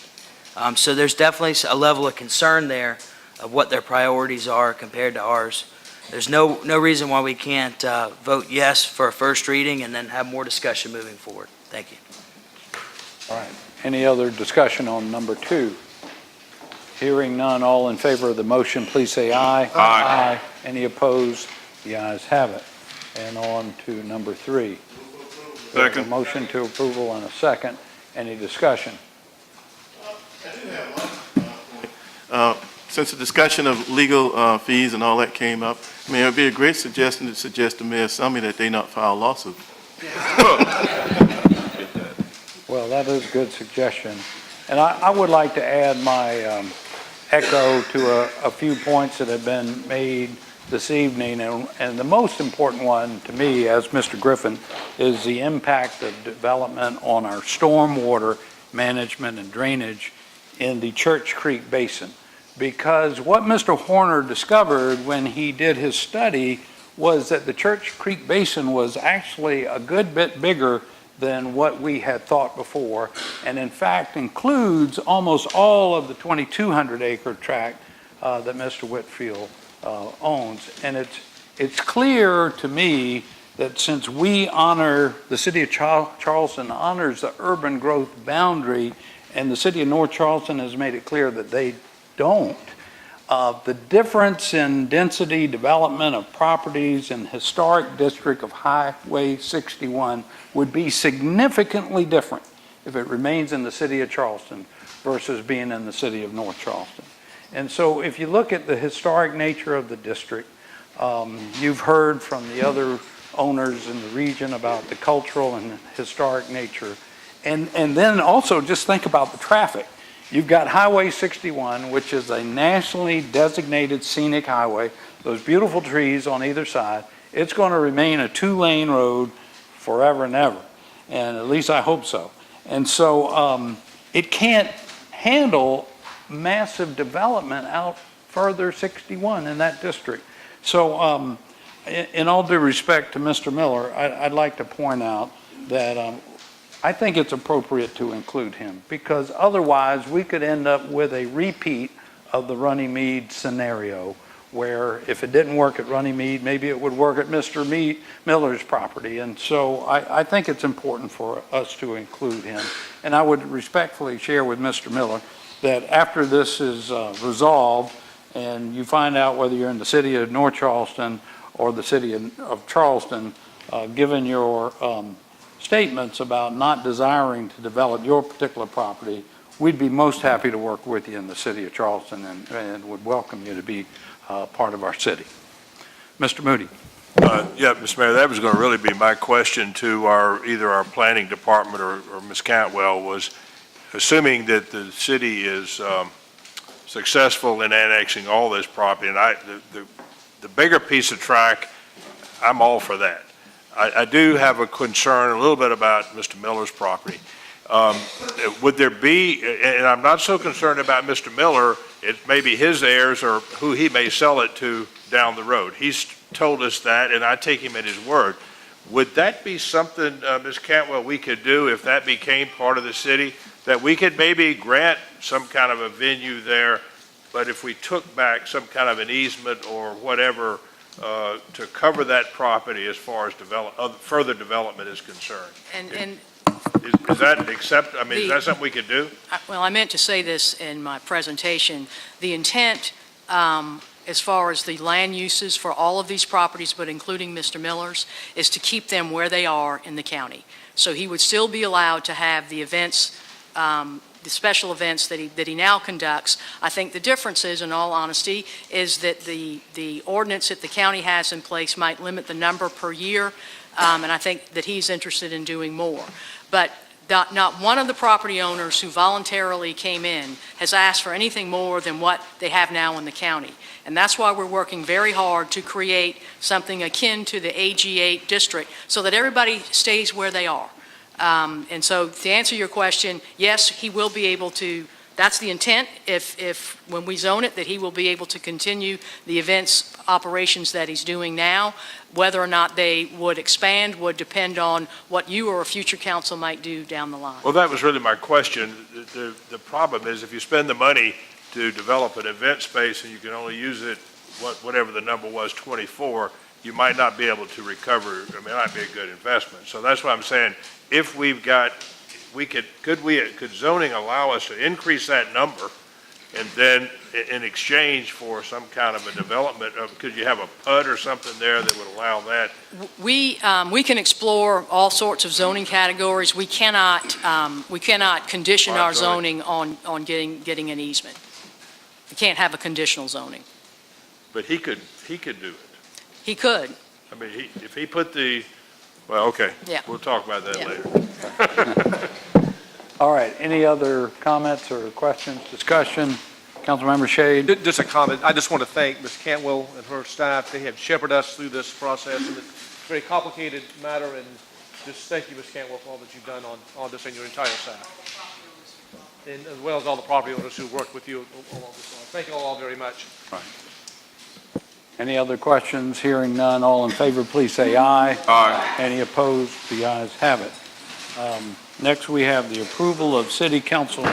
So there's definitely a level of concern there of what their priorities are compared to ours. There's no reason why we can't vote yes for a first reading and then have more discussion moving forward. Thank you. All right. Any other discussion on number 2? Hearing none, all in favor of the motion, please say aye. Aye. Any opposed? The ayes have it. And on to number 3. Second. A motion to approval and a second. Any discussion? I do have one. Since the discussion of legal fees and all that came up, I mean, it would be a great suggestion to suggest to Mayor Summey that they not file a lawsuit. Well, that is a good suggestion. And I would like to add my echo to a few points that have been made this evening. And the most important one to me, as Mr. Griffin, is the impact of development on our stormwater management and drainage in the Church Creek Basin. Because what Mr. Horner discovered when he did his study was that the Church Creek Basin was actually a good bit bigger than what we had thought before, and in fact includes almost all of the 2,200 acre tract that Mr. Whitfield owns. And it's clear to me that since we honor, the city of Charleston honors the urban growth boundary, and the city of North Charleston has made it clear that they don't, the difference in density development of properties in the historic district of Highway 61 would be significantly different if it remains in the city of Charleston versus being in the city of North Charleston. And so if you look at the historic nature of the district, you've heard from the other owners in the region about the cultural and historic nature. And then also just think about the traffic. You've got Highway 61, which is a nationally designated scenic highway, those beautiful trees on either side. It's going to remain a 2-lane road forever and ever, and at least I hope so. And so it can't handle massive development out further 61 in that district. So in all due respect to Mr. Miller, I'd like to point out that I think it's appropriate to include him, because otherwise we could end up with a repeat of the Runnymede scenario, where if it didn't work at Runnymede, maybe it would work at Mr. Miller's property. And so I think it's important for us to include him. And I would respectfully share with Mr. Miller that after this is resolved and you find out whether you're in the city of North Charleston or the city of Charleston, given your statements about not desiring to develop your particular property, we'd be most happy to work with you in the city of Charleston and would welcome you to be part of our city. Mr. Moody. Yeah, Mr. Mayor, that was going to really be my question to either our planning department or Ms. Cantwell, was assuming that the city is successful in annexing all this property, and the bigger piece of tract, I'm all for that. I do have a concern a little bit about Mr. Miller's property. Would there be, and I'm not so concerned about Mr. Miller, it may be his heirs or who he may sell it to down the road. He's told us that, and I take him at his word. Would that be something, Ms. Cantwell, we could do if that became part of the city, that we could maybe grant some kind of a venue there, but if we took back some kind of an easement or whatever to cover that property as far as further development is concerned? And Is that is that something we could do? well, I meant to say this in my presentation. The intent, as far as the land uses for all of these properties, but including Mr. Miller's, is to keep them where they are in the county. So he would still be allowed to have the events, the special events that he now conducts. I think the difference is, in all honesty, is that the ordinance that the county has in place might limit the number per year, and I think that he's interested in doing more. But not one of the property owners who voluntarily came in has asked for anything more than what they have now in the county. And that's why we're working very hard to create something akin to the AG8 district so that everybody stays where they are. And so to answer your question, yes, he will be able to, that's the intent, if when we zone it, that he will be able to continue the events operations that he's doing now. Whether or not they would expand would depend on what you or a future council might do down the line. Well, that was really my question. The problem is if you spend the money to develop an event space and you can only use it, whatever the number was, 24, you might not be able to recover. I mean, it might be a good investment. So that's why I'm saying, if we've got, could zoning allow us to increase that number, and then in exchange for some kind of a development, could you have a PUD or something there that would allow that? We can explore all sorts of zoning categories. We cannot condition our zoning on getting an easement. We can't have a conditional zoning. But he could do it. He could. I mean, if he put well, okay. Yeah. We'll talk about that Yeah. later. All right, any other comments or questions, discussion? Councilmember Shade? Just a comment. I just want to thank Ms. Cantwell and her staff. They have shepherded us through this process, and it's a very complicated matter, and just thank you, Ms. Cantwell, for all that you've done on this and your entire staff, and as well as all the property owners who worked with you along this line. Thank you all very much. Right. Any other questions? Hearing none, all in favor, please say aye. Aye. Any opposed? The ayes have it. Next, we have the approval of city council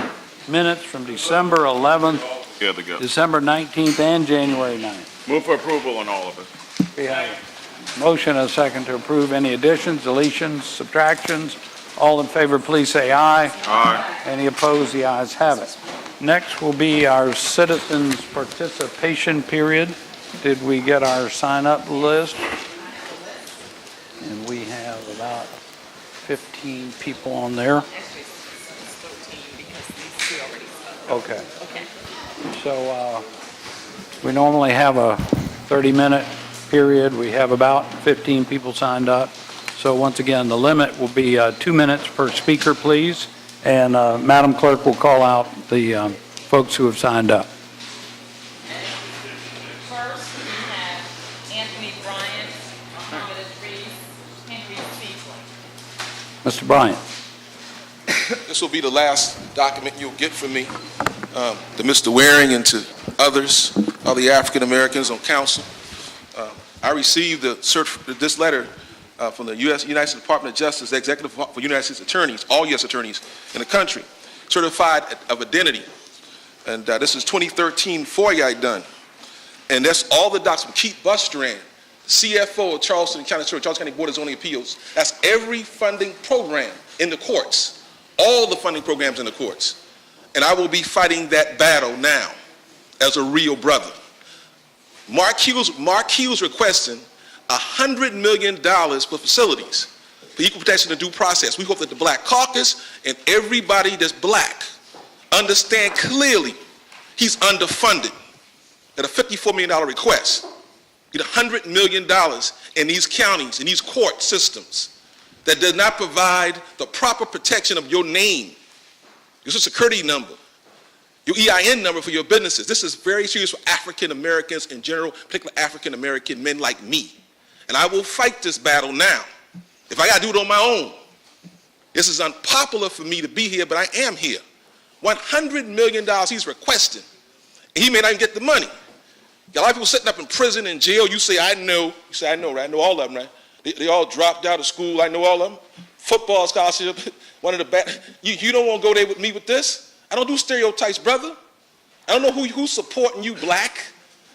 minutes from December 11th, December 19th, and January 9th. Move for approval on all of it. We have a motion and a second to approve. Any additions, deletions, subtractions? All in favor, please say aye. Aye. Any opposed? The ayes have it. Next will be our citizens' participation period. Did we get our sign-up list? And we have about 15 people on there. Okay. So we normally have a 30-minute period. We have about 15 people signed up. So once again, the limit will be 2 minutes per speaker, please. And Madam Clerk will call out the folks who have signed up. Mr. Bryant. This will be the last document you'll get from me, to Mr. Waring and to others, all the African Americans on council. I received this letter from the United States Department of Justice, the Executive for United States Attorneys, all U.S. attorneys in the country, certified of identity. And this is 2013 FOIA done. And that's all the documents from Keith Bustrand, CFO of Charleston County Board of Zoning Appeals. That's every funding program in the courts, all the funding programs in the courts. And I will be fighting that battle now as a real brother. Mark Hughes requesting $100 million for facilities, for equal protection and due process. We hope that the Black Caucus and everybody that's black understand clearly he's underfunded at a $54 million request. Get $100 million in these counties, in these court systems that does not provide the proper protection of your name, your Social Security number, your EIN number for your businesses. This is very serious for African Americans in general, particularly African American men like me. And I will fight this battle now if I got to do it on my own. This is unpopular for me to be here, but I am here. $100 million he's requesting. And he may not even get the money. Got a lot of people sitting up in prison, in jail. You say, I know. You say, I know, right? I know all of them, right? They all dropped out of school. I know all of them. Football scholarship, one of the best. You don't want to go there with me with this? I don't do stereotypes, brother. I don't know who's supporting you, black,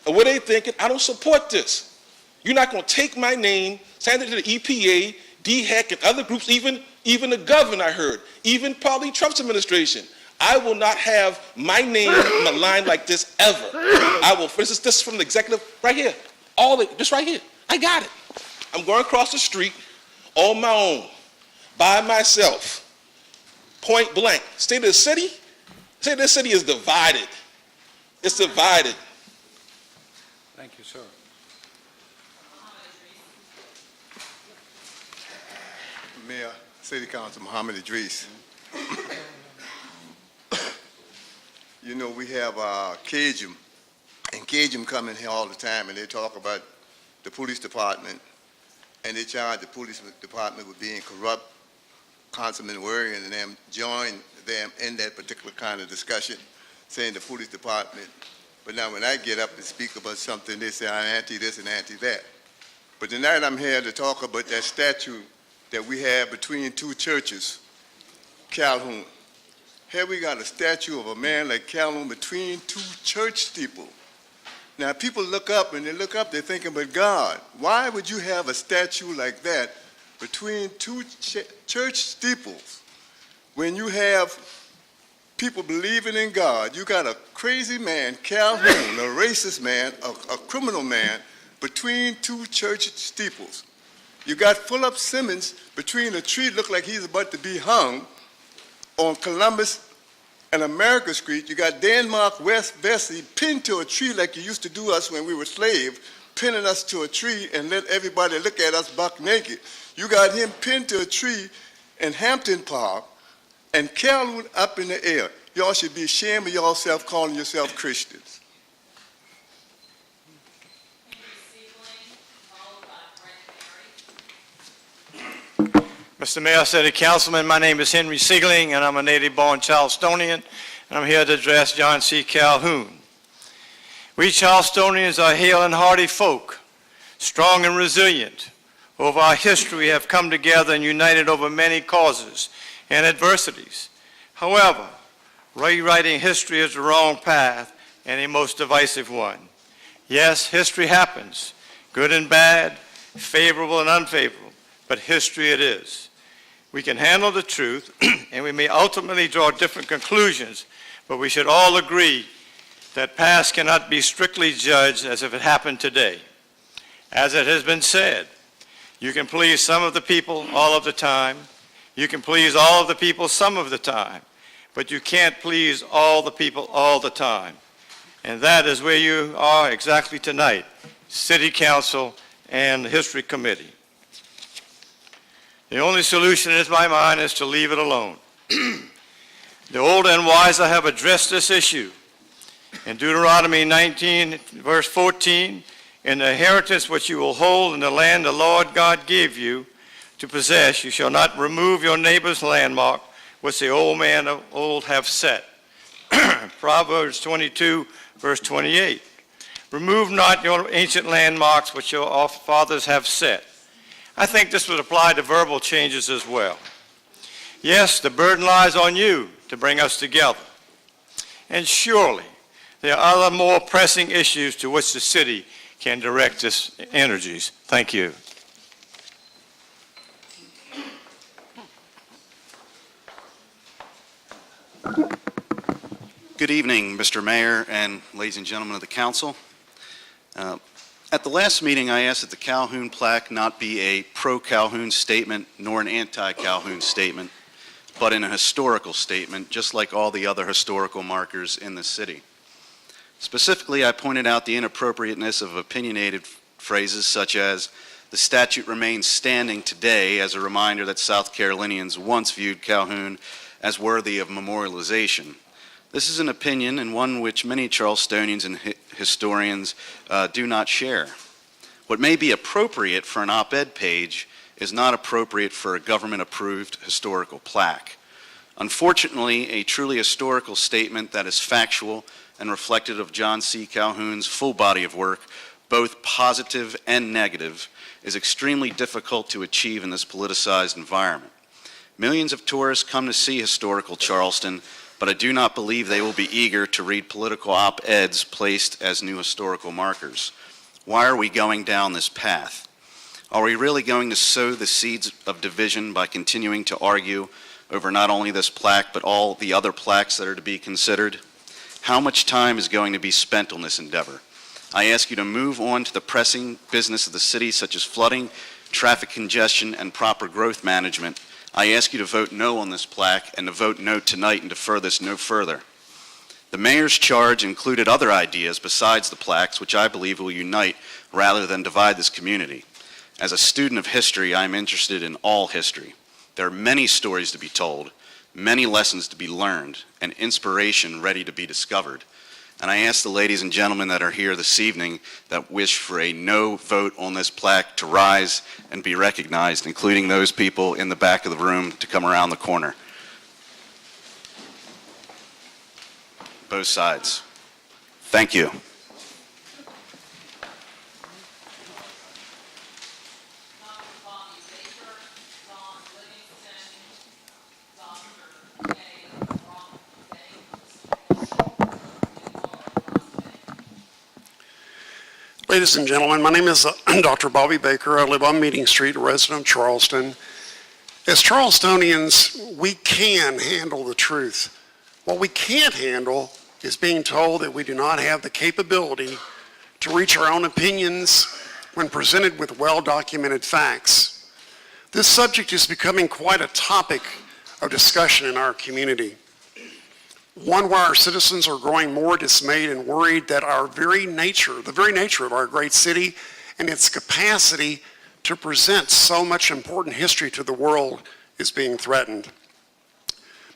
or what they thinking. I don't support this. You're not going to take my name, send it to the EPA, DHEC, and other groups, even the governor, I heard, even probably Trump's administration. I will not have my name maligned like this ever. I will, this is from the executive right here. Just right here. I got it. I'm going across the street on my own, by myself, point blank. State of the city? State of the city is divided. It's divided. Thank you, sir. Mayor, City Council, Muhammad Idris. You know, we have Cajun, and Cajun come in here all the time, and they talk about the police department, and they charge the police department with being corrupt. Councilman Worry and them join them in that particular kind of discussion, saying the police department. But now when I get up and speak about something, they say I'm anti this and anti that. But tonight I'm here to talk about that statue that we have between two churches, Calhoun. Here we got a statue of a man like Calhoun between two church steeples. Now people look up, and they look up, they're thinking, but God, why would you have a statue like that between two church steeples when you have people believing in God? You got a crazy man, Calhoun, a racist man, a criminal man, between two church steeples. You got Philip Simmons between a tree, looked like he's about to be hung, on Columbus and America Street. You got Denmark West Vesey pinned to a tree like you used to do us when we were slaves, pinning us to a tree and let everybody look at us buck naked. You got him pinned to a tree in Hampton Park and Calhoun up in the air. Y'all should be ashamed of yourself calling yourself Christians. Mr. Mayor, City Councilman, my name is Henry Siegling, and I'm a native-born Charlestonian, and I'm here to address John C. Calhoun. We Charlestonians are hale and hearty folk, strong and resilient. Over our history, we have come together and united over many causes and adversities. However, rewriting history is the wrong path and a most divisive one. Yes, history happens, good and bad, favorable and unfavorable, but history it is. We can handle the truth, and we may ultimately draw different conclusions, but we should all agree that past cannot be strictly judged as if it happened today. As it has been said, you can please some of the people all of the time, you can please all of the people some of the time, but you can't please all the people all the time. And that is where you are exactly tonight, City Council and the History Committee. The only solution in my mind is to leave it alone. The older and wiser have addressed this issue. In Deuteronomy 19, verse 14, in the inheritance which you will hold in the land the Lord God gave you to possess, you shall not remove your neighbor's landmark, which the old man of old have set. Proverbs 22, verse 28. Remove not your ancient landmarks which your fathers have set. I think this would apply to verbal changes as well. Yes, the burden lies on you to bring us together. And surely there are other more pressing issues to which the city can direct its energies. Thank you. Good evening, Mr. Mayor and ladies and gentlemen of the council. At the last meeting, I asked that the Calhoun plaque not be a pro-Calhoun statement nor an anti-Calhoun statement, but in a historical statement, just like all the other historical markers in the city. Specifically, I pointed out the inappropriateness of opinionated phrases such as, the statute remains standing today as a reminder that South Carolinians once viewed Calhoun as worthy of memorialization. This is an opinion and one which many Charlestonians and historians do not share. What may be appropriate for an op-ed page is not appropriate for a government-approved historical plaque. Unfortunately, a truly historical statement that is factual and reflective of John C. Calhoun's full body of work, both positive and negative, is extremely difficult to achieve in this politicized environment. Millions of tourists come to see historical Charleston, but I do not believe they will be eager to read political op-eds placed as new historical markers. Why are we going down this path? Are we really going to sow the seeds of division by continuing to argue over not only this plaque, but all the other plaques that are to be considered? How much time is going to be spent on this endeavor? I ask you to move on to the pressing business of the city, such as flooding, traffic congestion, and proper growth management. I ask you to vote no on this plaque and to vote no tonight and defer this no further. The mayor's charge included other ideas besides the plaques, which I believe will unite rather than divide this community. As a student of history, I am interested in all history. There are many stories to be told, many lessons to be learned, and inspiration ready to be discovered. And I ask the ladies and gentlemen that are here this evening that wish for a no vote on this plaque to rise and be recognized, including those people in the back of the room to come around the corner. Both sides. Thank you. Ladies and gentlemen, my name is Dr. Bobby Baker. I live on Meeting Street, a resident of Charleston. As Charlestonians, we can handle the truth. What we can't handle is being told that we do not have the capability to reach our own opinions when presented with well-documented facts. This subject is becoming quite a topic of discussion in our community. One where our citizens are growing more dismayed and worried that the very nature of our great city and its capacity to present so much important history to the world is being threatened.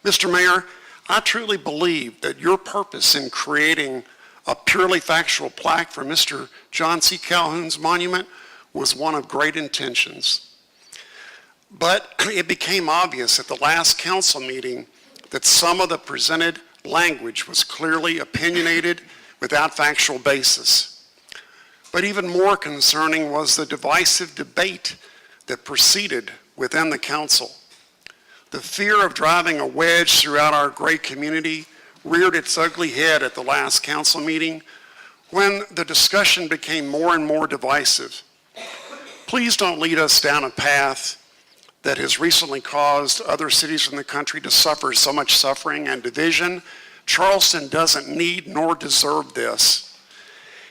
Mr. Mayor, I truly believe that your purpose in creating a purely factual plaque for Mr. John C. Calhoun's monument was one of great intentions. But it became obvious at the last council meeting that some of the presented language was clearly opinionated without factual basis. But even more concerning was the divisive debate that proceeded within the council. The fear of driving a wedge throughout our great community reared its ugly head at the last council meeting when the discussion became more and more divisive. Please don't lead us down a path that has recently caused other cities in the country to suffer so much suffering and division. Charleston doesn't need nor deserve this.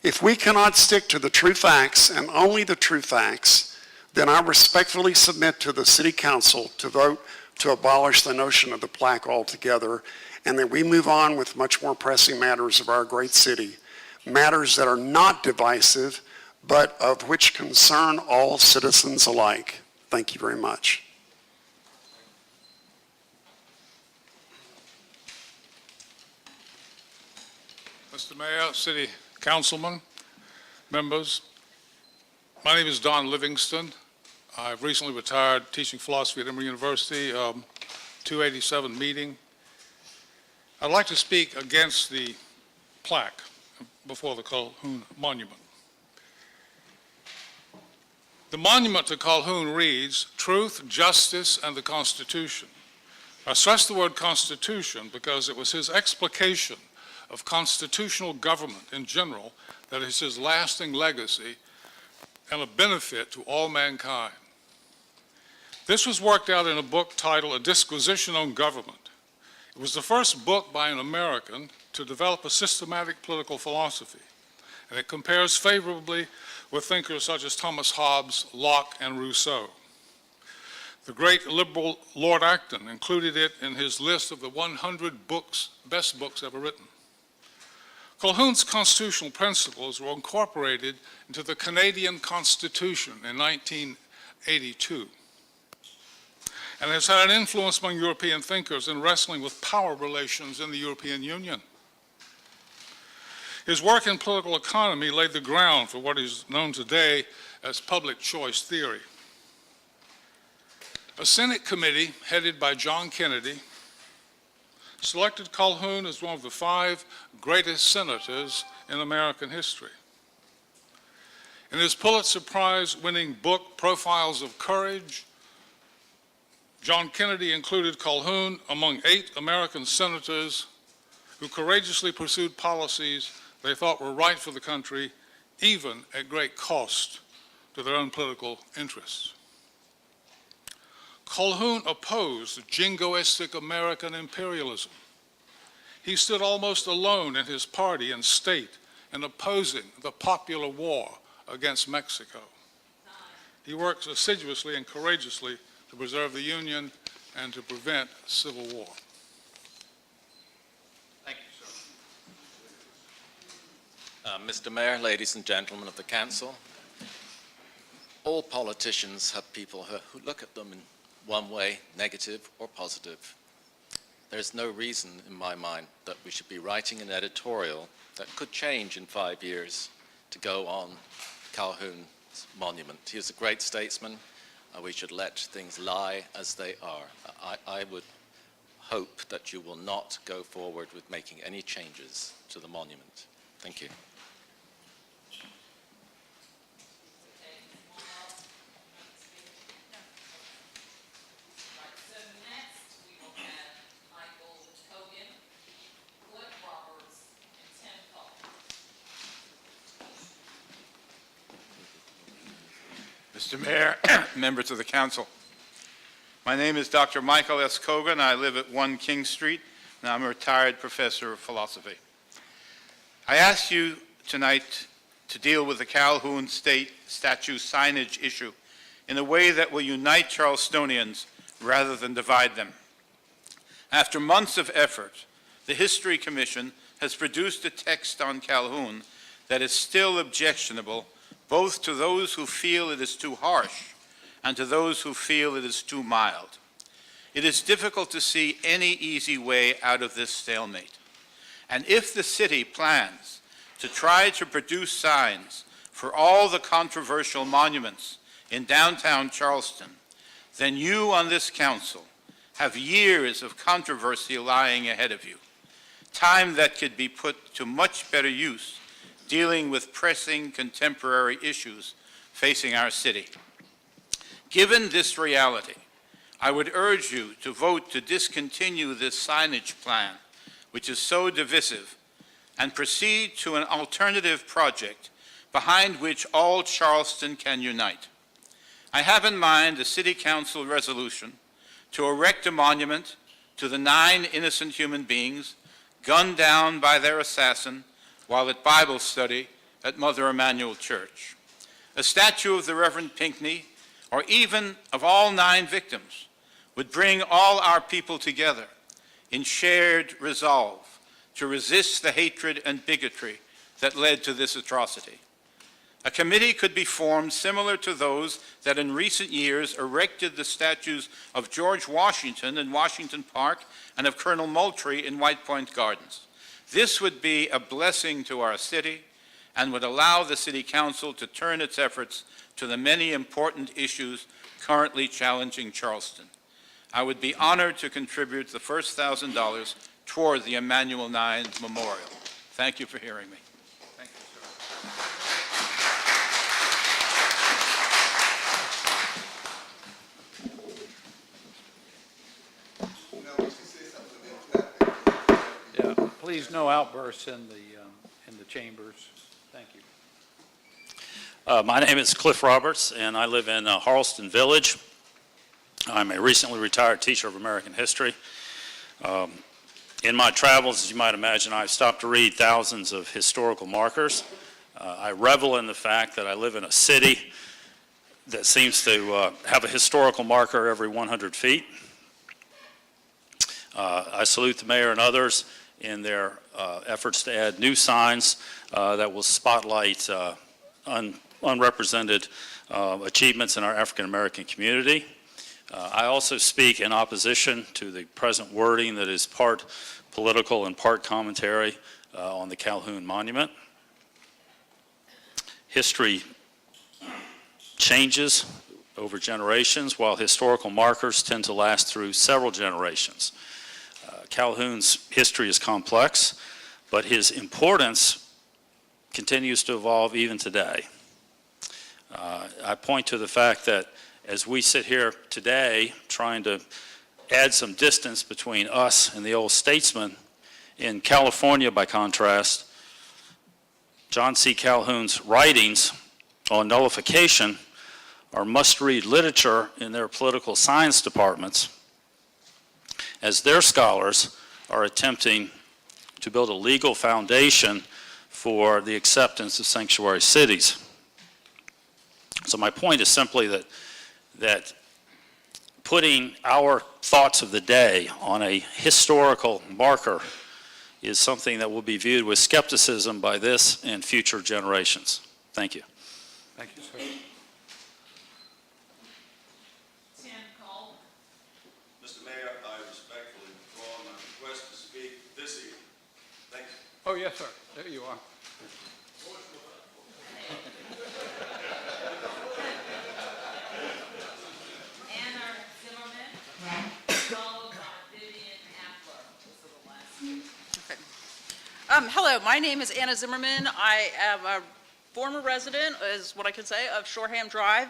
If we cannot stick to the true facts and only the true facts, then I respectfully submit to the City Council to vote to abolish the notion of the plaque altogether, and that we move on with much more pressing matters of our great city, matters that are not divisive, but of which concern all citizens alike. Thank you very much. Mr. Mayor, City Councilman, members, my name is Don Livingston. I've recently retired teaching philosophy at Emory University, 287 meeting. I'd like to speak against the plaque before the Calhoun Monument. The monument to Calhoun reads, "Truth, Justice, and the Constitution." I stress the word Constitution because it was his explication of constitutional government in general that is his lasting legacy and a benefit to all mankind. This was worked out in a book titled A Disquisition on Government. It was the first book by an American to develop a systematic political philosophy, and it compares favorably with thinkers such as Thomas Hobbes, Locke, and Rousseau. The great liberal Lord Acton included it in his list of the 100 best books ever written. Calhoun's constitutional principles were incorporated into the Canadian Constitution in 1982 and has had an influence among European thinkers in wrestling with power relations in the European Union. His work in political economy laid the ground for what is known today as public choice theory. A Senate committee headed by John Kennedy selected Calhoun as one of the 5 greatest senators in American history. In his Pulitzer Prize-winning book, Profiles of Courage, John Kennedy included Calhoun among 8 American senators who courageously pursued policies they thought were right for the country, even at great cost to their own political interests. Calhoun opposed jingoistic American imperialism. He stood almost alone in his party and state in opposing the popular war against Mexico. He works assiduously and courageously to preserve the Union and to prevent civil war. Thank you, sir. Mr. Mayor, ladies and gentlemen of the council, all politicians have people who look at them in one way, negative or positive. There's no reason in my mind that we should be writing an editorial that could change in 5 years to go on Calhoun's monument. He is a great statesman. We should let things lie as they are. I would hope that you will not go forward with making any changes to the monument. Thank you. Mr. Mayor, members of the council. My name is Dr. Michael S. Kogan. I live at 1 King Street, and I'm a retired professor of philosophy. I ask you tonight to deal with the Calhoun State statue signage issue in a way that will unite Charlestonians rather than divide them. After months of effort, the History Commission has produced a text on Calhoun that is still objectionable both to those who feel it is too harsh and to those who feel it is too mild. It is difficult to see any easy way out of this stalemate. And if the city plans to try to produce signs for all the controversial monuments in downtown Charleston, then you on this council have years of controversy lying ahead of you, time that could be put to much better use dealing with pressing contemporary issues facing our city. Given this reality, I would urge you to vote to discontinue this signage plan, which is so divisive, and proceed to an alternative project behind which all Charleston can unite. I have in mind a City Council resolution to erect a monument to the 9 innocent human beings gunned down by their assassin while at Bible study at Mother Emanuel Church. A statue of the Reverend Pinckney, or even of all 9 victims, would bring all our people together in shared resolve to resist the hatred and bigotry that led to this atrocity. A committee could be formed similar to those that in recent years erected the statues of George Washington in Washington Park and of Colonel Moultrie in White Point Gardens. This would be a blessing to our city and would allow the City Council to turn its efforts to the many important issues currently challenging Charleston. I would be honored to contribute the first $1,000 toward the Emanuel 9 Memorial. Thank you for hearing me. Thank you, Yeah, please no outbursts in the chambers. Thank you. My name is Cliff Roberts, and I live in Charleston Village. I'm a recently retired teacher of American history. In my travels, as you might imagine, I've stopped to read thousands of historical markers. I revel in the fact that I live in a city that seems to have a historical marker every 100 feet. I salute the mayor and others in their efforts to add new signs that will spotlight unrepresented achievements in our African American community. I also speak in opposition to the present wording that is part political and part commentary on the Calhoun Monument. History changes. over generations, while historical markers tend to last through several generations. Calhoun's history is complex, but his importance continues to evolve even today. I point to the fact that as we sit here today trying to add some distance between us and the old statesman, in California, by contrast, John C. Calhoun's writings on nullification are must-read literature in their political science departments as their scholars are attempting to build a legal foundation for the acceptance of sanctuary cities. So my point is simply that putting our thoughts of the day on a historical marker is something that will be viewed with skepticism by this and future generations. Thank you. Thank you, sir. Mr. Mayor, I respectfully withdraw my request to speak this evening. Thank you. Oh, yes, sir. There you are. Hello, my name is Anna Zimmerman. I am a former resident, is what I can say, of Shoreham Drive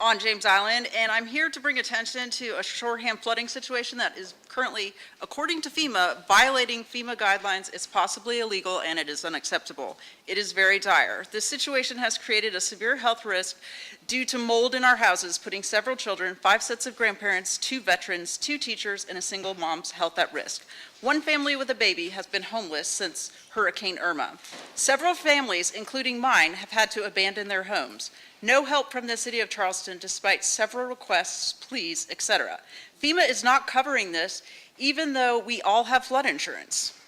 on James Island, and I'm here to bring attention to a Shoreham flooding situation that is currently, according to FEMA, violating FEMA guidelines. It's possibly illegal and it is unacceptable. It is very dire. This situation has created a severe health risk due to mold in our houses, putting several children, 5 sets of grandparents, 2 veterans, 2 teachers, and a single mom's health at risk. One family with a baby has been homeless since Hurricane Irma. Several families, including mine, have had to abandon their homes. No help from the city of Charleston despite several requests, pleas, etc. FEMA is not covering this even though we all have flood insurance.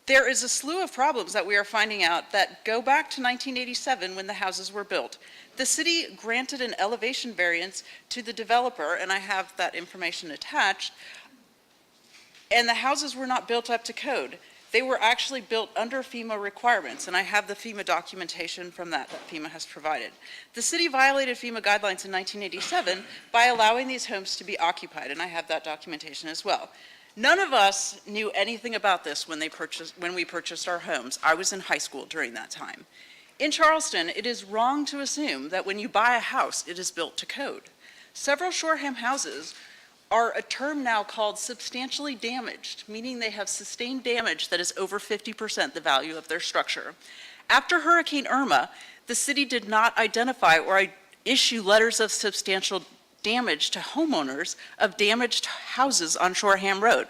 There is a slew of problems that we are finding out that go back to 1987 when the houses were built. The city granted an elevation variance to the developer, and I have that information attached, and the houses were not built up to code. They were actually built under FEMA requirements, and I have the FEMA documentation from that FEMA has provided. The city violated FEMA guidelines in 1987 by allowing these homes to be occupied, and I have that documentation as well. None of us knew anything about this when we purchased our homes. I was in high school during that time. In Charleston, it is wrong to assume that when you buy a house, it is built to code. Several Shoreham houses are a term now called substantially damaged, meaning they have sustained damage that is over 50% the value of their structure. After Hurricane Irma, the city did not identify or issue letters of substantial damage to homeowners of damaged houses on Shoreham Road.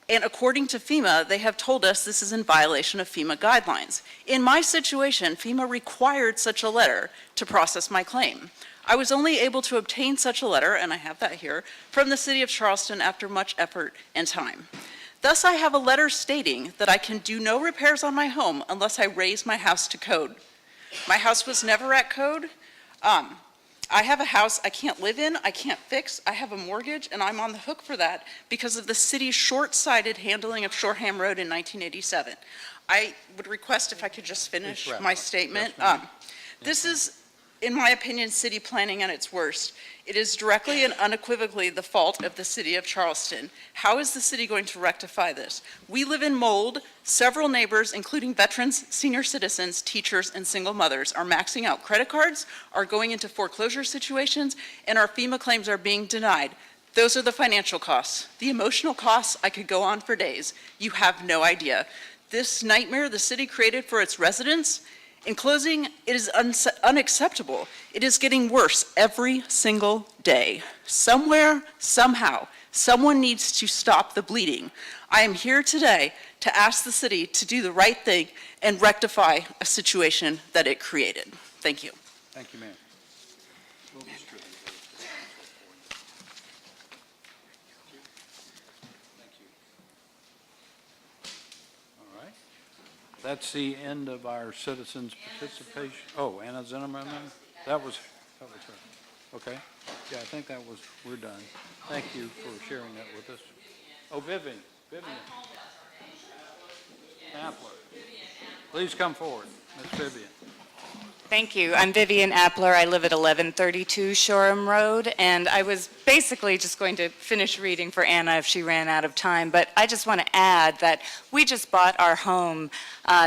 And according to FEMA, they have told us this is in violation of FEMA guidelines. In my situation, FEMA required such a letter to process my claim. I was only able to obtain such a letter, and I have that here, from the city of Charleston after much effort and time. Thus, I have a letter stating that I can do no repairs on my home unless I raise my house to code. My house was never at code. I have a house I can't live in, I can't fix, I have a mortgage, and I'm on the hook for that because of the city's short-sighted handling of Shoreham Road in 1987. I would request if I could just finish my statement. This is, in my opinion, city planning at its worst. It is directly and unequivocally the fault of the city of Charleston. How is the city going to rectify this? We live in mold. Several neighbors, including veterans, senior citizens, teachers, and single mothers, are maxing out credit cards, are going into foreclosure situations, and our FEMA claims are being denied. Those are the financial costs. The emotional costs, I could go on for days. You have no idea. This nightmare the city created for its residents, in closing, it is unacceptable. It is getting worse every single day. Somewhere, somehow, someone needs to stop the bleeding. I am here today to ask the city to do the right thing and rectify a situation that it created. Thank you. Thank you, ma'am. That's the end of our citizens' participation. Oh, Anna Zimmerman, that was her. Okay. Yeah, I think we're done. Thank you for sharing that with us. Oh, Vivian. Appler. Please come forward, Ms. Vivian. Thank you. I'm Vivian Appler. I live at 1132 Shoreham Road, and I was basically just going to finish reading for Anna if she ran out of time, but I just want to add that we just bought our home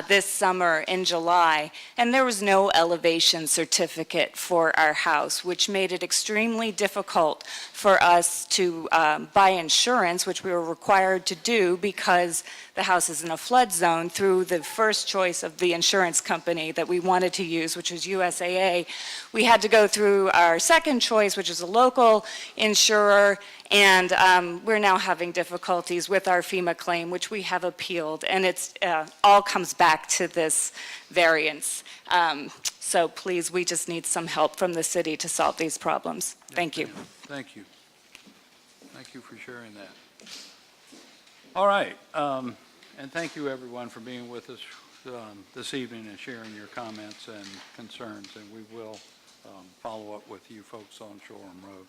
this summer in July, and there was no elevation certificate for our house, which made it extremely difficult for us to buy insurance, which we were required to do because the house is in a flood zone through the first choice of the insurance company that we wanted to use, which was USAA. We had to go through our second choice, which is a local insurer, and we're now having difficulties with our FEMA claim, which we have appealed, and it's all comes back to this variance. So please, we just need some help from the city to solve these problems. Thank you. Thank you. Thank you for sharing that. All right, and thank you everyone for being with us this evening and sharing your comments and concerns, and we will follow up with you folks on Shoreham Road.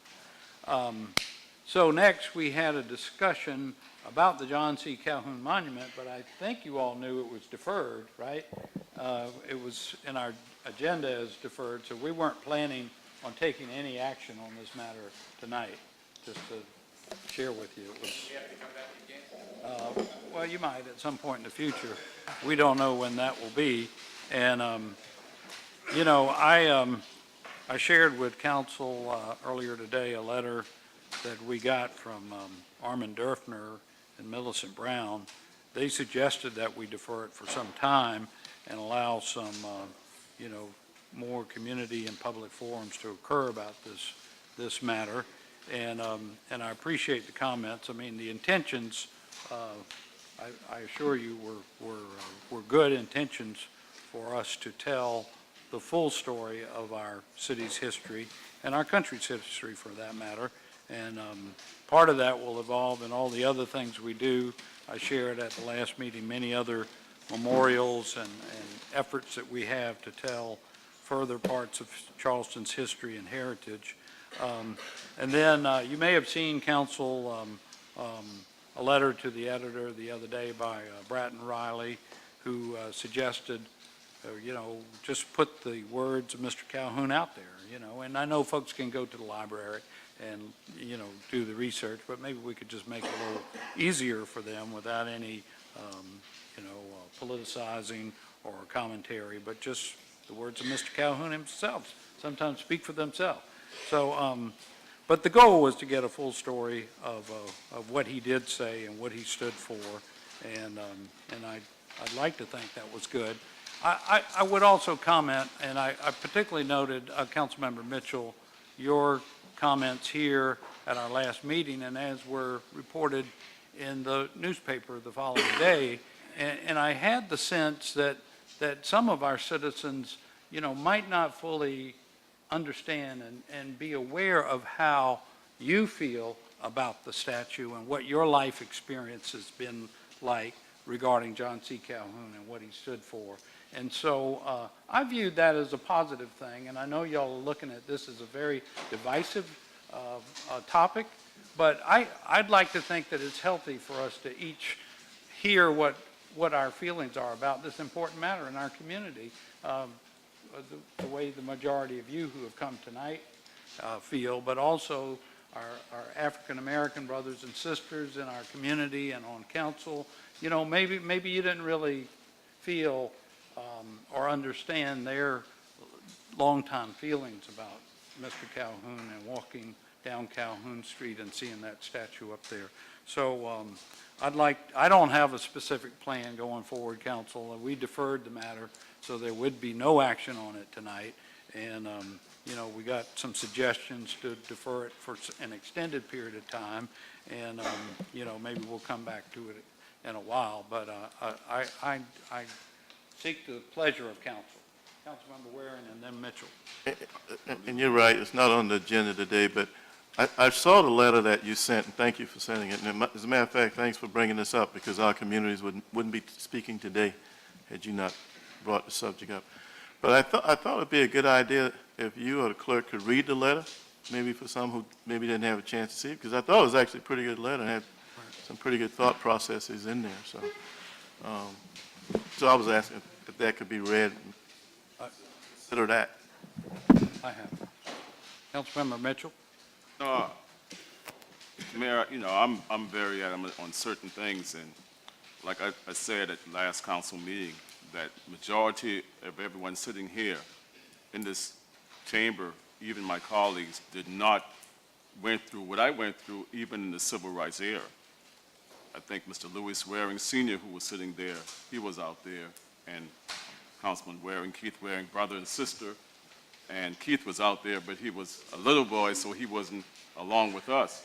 So next, we had a discussion about the John C. Calhoun Monument, but I think you all knew it was deferred, right? It was in our agenda as deferred, so we weren't planning on taking any action on this matter tonight, just to share with you. It was, well, you might at some point in the future. We don't know when that will be. And, you know, I shared with council earlier today a letter that we got from Armin Durfner and Millicent Brown. They suggested that we defer it for some time and allow some, you know, more community and public forums to occur about this matter. And I appreciate the comments. I mean, the intentions, I assure you, were good intentions for us to tell the full story of our city's history and our country's history, for that matter. And part of that will evolve in all the other things we do. I shared at the last meeting many other memorials and efforts that we have to tell further parts of Charleston's history and heritage. And then you may have seen, council, a letter to the editor the other day by Bratton Riley, who suggested, you know, just put the words of Mr. Calhoun out there, you know. And I know folks can go to the library and, you know, do the research, but maybe we could just make it a little easier for them without any, you know, politicizing or commentary, but just the words of Mr. Calhoun himself sometimes speak for themselves. So, but the goal was to get a full story of what he did say and what he stood for, and I'd like to think that was good. I would also comment, and I particularly noted, Councilmember Mitchell, your comments here at our last meeting, and as were reported in the newspaper the following day, and I had the sense that some of our citizens, you know, might not fully understand and be aware of how you feel about the statue and what your life experience has been like regarding John C. Calhoun and what he stood for. And so I viewed that as a positive thing, and I know y'all are looking at this as a very divisive topic, but I'd like to think that it's healthy for us to each hear what our feelings are about this important matter in our community. The way the majority of you who have come tonight feel, but also our African-American brothers and sisters in our community and on council. You know, maybe you didn't really feel or understand their longtime feelings about Mr. Calhoun and walking down Calhoun Street and seeing that statue up there. So I don't have a specific plan going forward, council. We deferred the matter, so there would be no action on it tonight. And, you know, we got some suggestions to defer it for an extended period of time. And, you know, maybe we'll come back to it in a while. But I seek the pleasure of council. Councilmember Waring and then Mitchell. And you're right, it's not on the agenda today, but I saw the letter that you sent, and thank you for sending it. And as a matter of fact, thanks for bringing this up, because our communities wouldn't be speaking today had you not brought the subject up. But I thought it'd be a good idea if you or the clerk could read the letter, maybe for some who maybe didn't have a chance to see it, because I thought it was actually a pretty good letter and had some pretty good thought processes in there. So I was asking if that could be read. consider that. I have. Councilmember Mitchell? Mayor, I'm very adamant on certain things, and like I said at the last council meeting, that majority of everyone sitting here in this chamber, even my colleagues, did not went through what I went through even in the civil rights era. I think Mr. Lewis Waring Sr., who was sitting there, he was out there, and Councilman Waring, Keith Waring, brother and sister, and Keith was out there, but he was a little boy, so he wasn't along with us.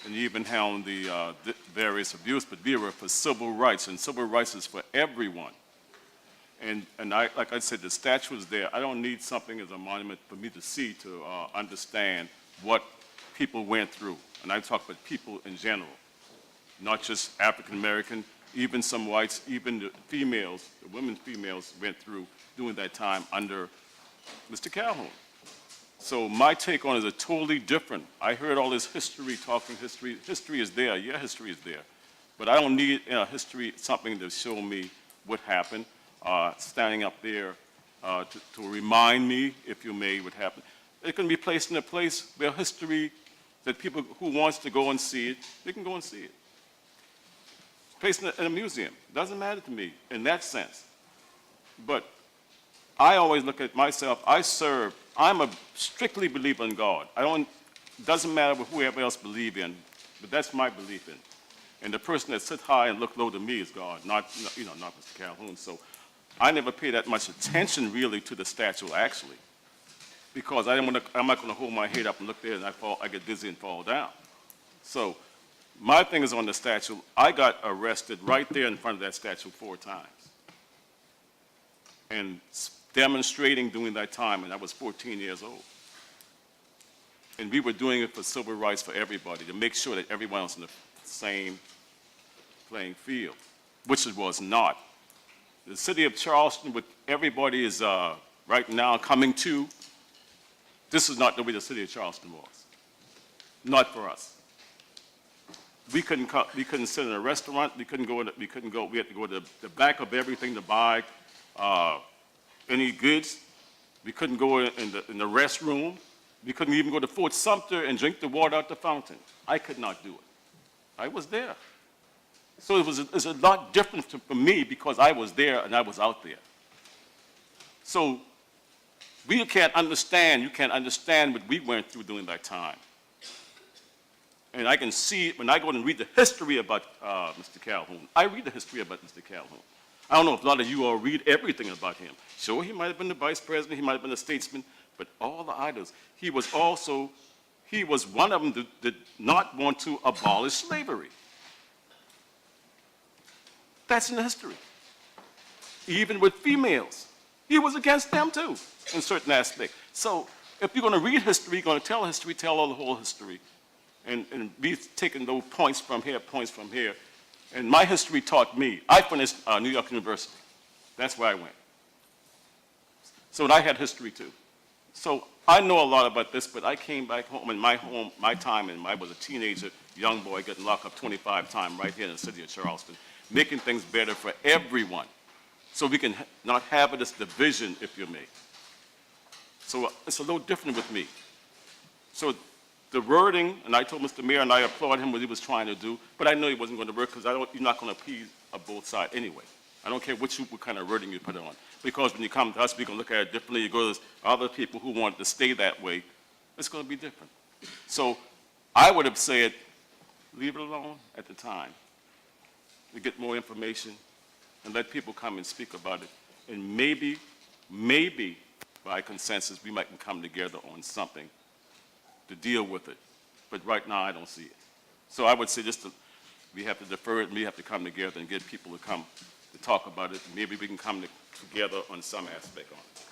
And he even handled the various abuse, but we were for civil rights, and civil rights is for everyone. And like I said, the statue is there. I don't need something as a monument for me to see to understand what people went through. And I talk about people in general, not just African American, even some whites, even the females, the women females went through during that time under Mr. Calhoun. So my take on it is a totally different. I heard all this history, talking history. History is there. Yeah, history is there. But I don't need history, something to show me what happened. Standing up there to remind me, if you may, what happened. It can be placed in a place where history, that people who wants to go and see it, they can go and see it. Placed in a museum. Doesn't matter to me in that sense. But I always look at myself, I'm a strictly believer in God. Doesn't matter what whoever else believe in, but that's my belief in. And the person that sits high and look low to me is God, not Mr. Calhoun. So I never pay that much attention really to the statue actually, because I'm not going to hold my head up and look there and I get dizzy and fall down. So my thing is on the statue. I got arrested right there in front of that statue 4 times. And demonstrating during that time, and I was 14 years old. And we were doing it for civil rights for everybody, to make sure that everyone was in the same playing field, which it was not. The city of Charleston, what everybody is right now coming to, this is not the way the city of Charleston was. Not for us. We couldn't sit in a restaurant, we had to go to the back of everything to buy any goods. We couldn't go in the restroom. We couldn't even go to Fort Sumter and drink the water out the fountain. I could not do it. I was there. So it's a lot different for me because I was there and I was out there. So you can't understand what we went through during that time. And I can see it when I go and read the history about Mr. Calhoun. I read the history about Mr. Calhoun. I don't know if a lot of you all read everything about him. Sure, he might have been the vice president, he might have been a statesman, but all the others, he was one of them that did not want to abolish slavery. That's in the history. Even with females, he was against them too, in certain aspects. So if you're going to read history, you're going to tell history, tell all the whole history, and be taking those points from here. And my history taught me. I finished New York University. That's where I went. So I had history too. So I know a lot about this, but I came back home, my time, and I was a teenager, young boy getting locked up 25 times right here in the city of Charleston, making things better for everyone. So we can not have this division, if you may. So it's a little different with me. So the wording, and I told Mr. Mayor, and I applaud him what he was trying to do, but I know he wasn't going to work because you're not going to appease both sides anyway. I don't care what kind of wording you put on. Because when you come to us, we can look at it differently. You go to other people who want to stay that way, it's going to be different. So I would have said, leave it alone at the time. To get more information and let people come and speak about it. And maybe by consensus, we might come together on something to deal with it. But right now, I don't see it. So I would say we have to defer it, and we have to come together and get people to come to talk about it. Maybe we can come together on some aspect on it.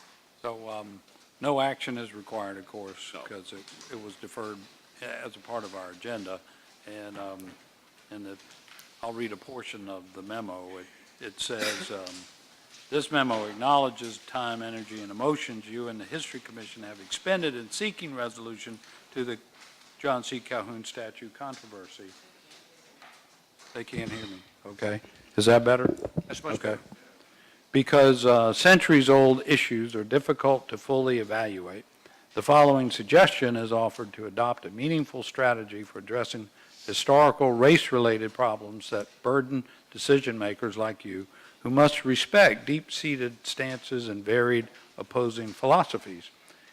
So no action is required, of course, because it was deferred as a part of our agenda. And I'll read a portion of the memo. It says, this memo acknowledges time, energy, and emotions you and the History Commission have expended in seeking resolution to the John C. Calhoun statue controversy. They can't hear me. Okay. Is that better? That's much better. because centuries-old issues are difficult to fully evaluate, the following suggestion is offered to adopt a meaningful strategy for addressing historical race-related problems that burden decision-makers like you, who must respect deep-seated stances and varied opposing philosophies.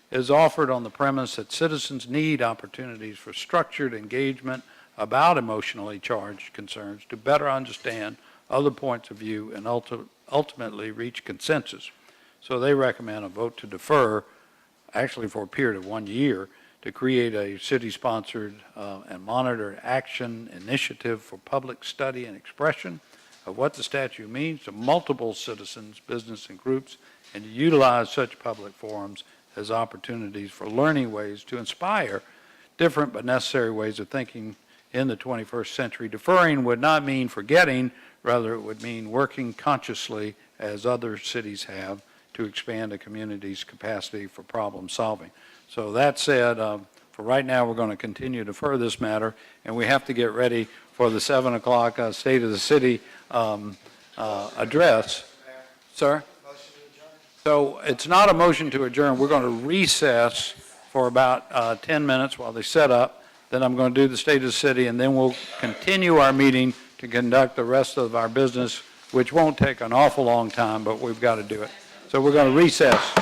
It is offered on the premise that citizens need opportunities for structured engagement about emotionally charged concerns to better understand other points of view and ultimately reach consensus. So they recommend a vote to defer, actually for a period of 1 year, to create a city-sponsored and monitored action initiative for public study and expression of what the statute means to multiple citizens, business, and groups, and to utilize such public forums as opportunities for learning ways to inspire different but necessary ways of thinking in the 21st century. Deferring would not mean forgetting, rather it would mean working consciously as other cities have to expand a community's capacity for problem solving. So that said, for right now, we're going to continue to defer this matter, and we have to get ready for the 7 o'clock State of the City address. Sir? So it's not a motion to adjourn. We're going to recess for about 10 minutes while they set up. Then I'm going to do the State of the City, and then we'll continue our meeting to conduct the rest of our business, which won't take an awful long time, but we've got to do it. So we're going to recess.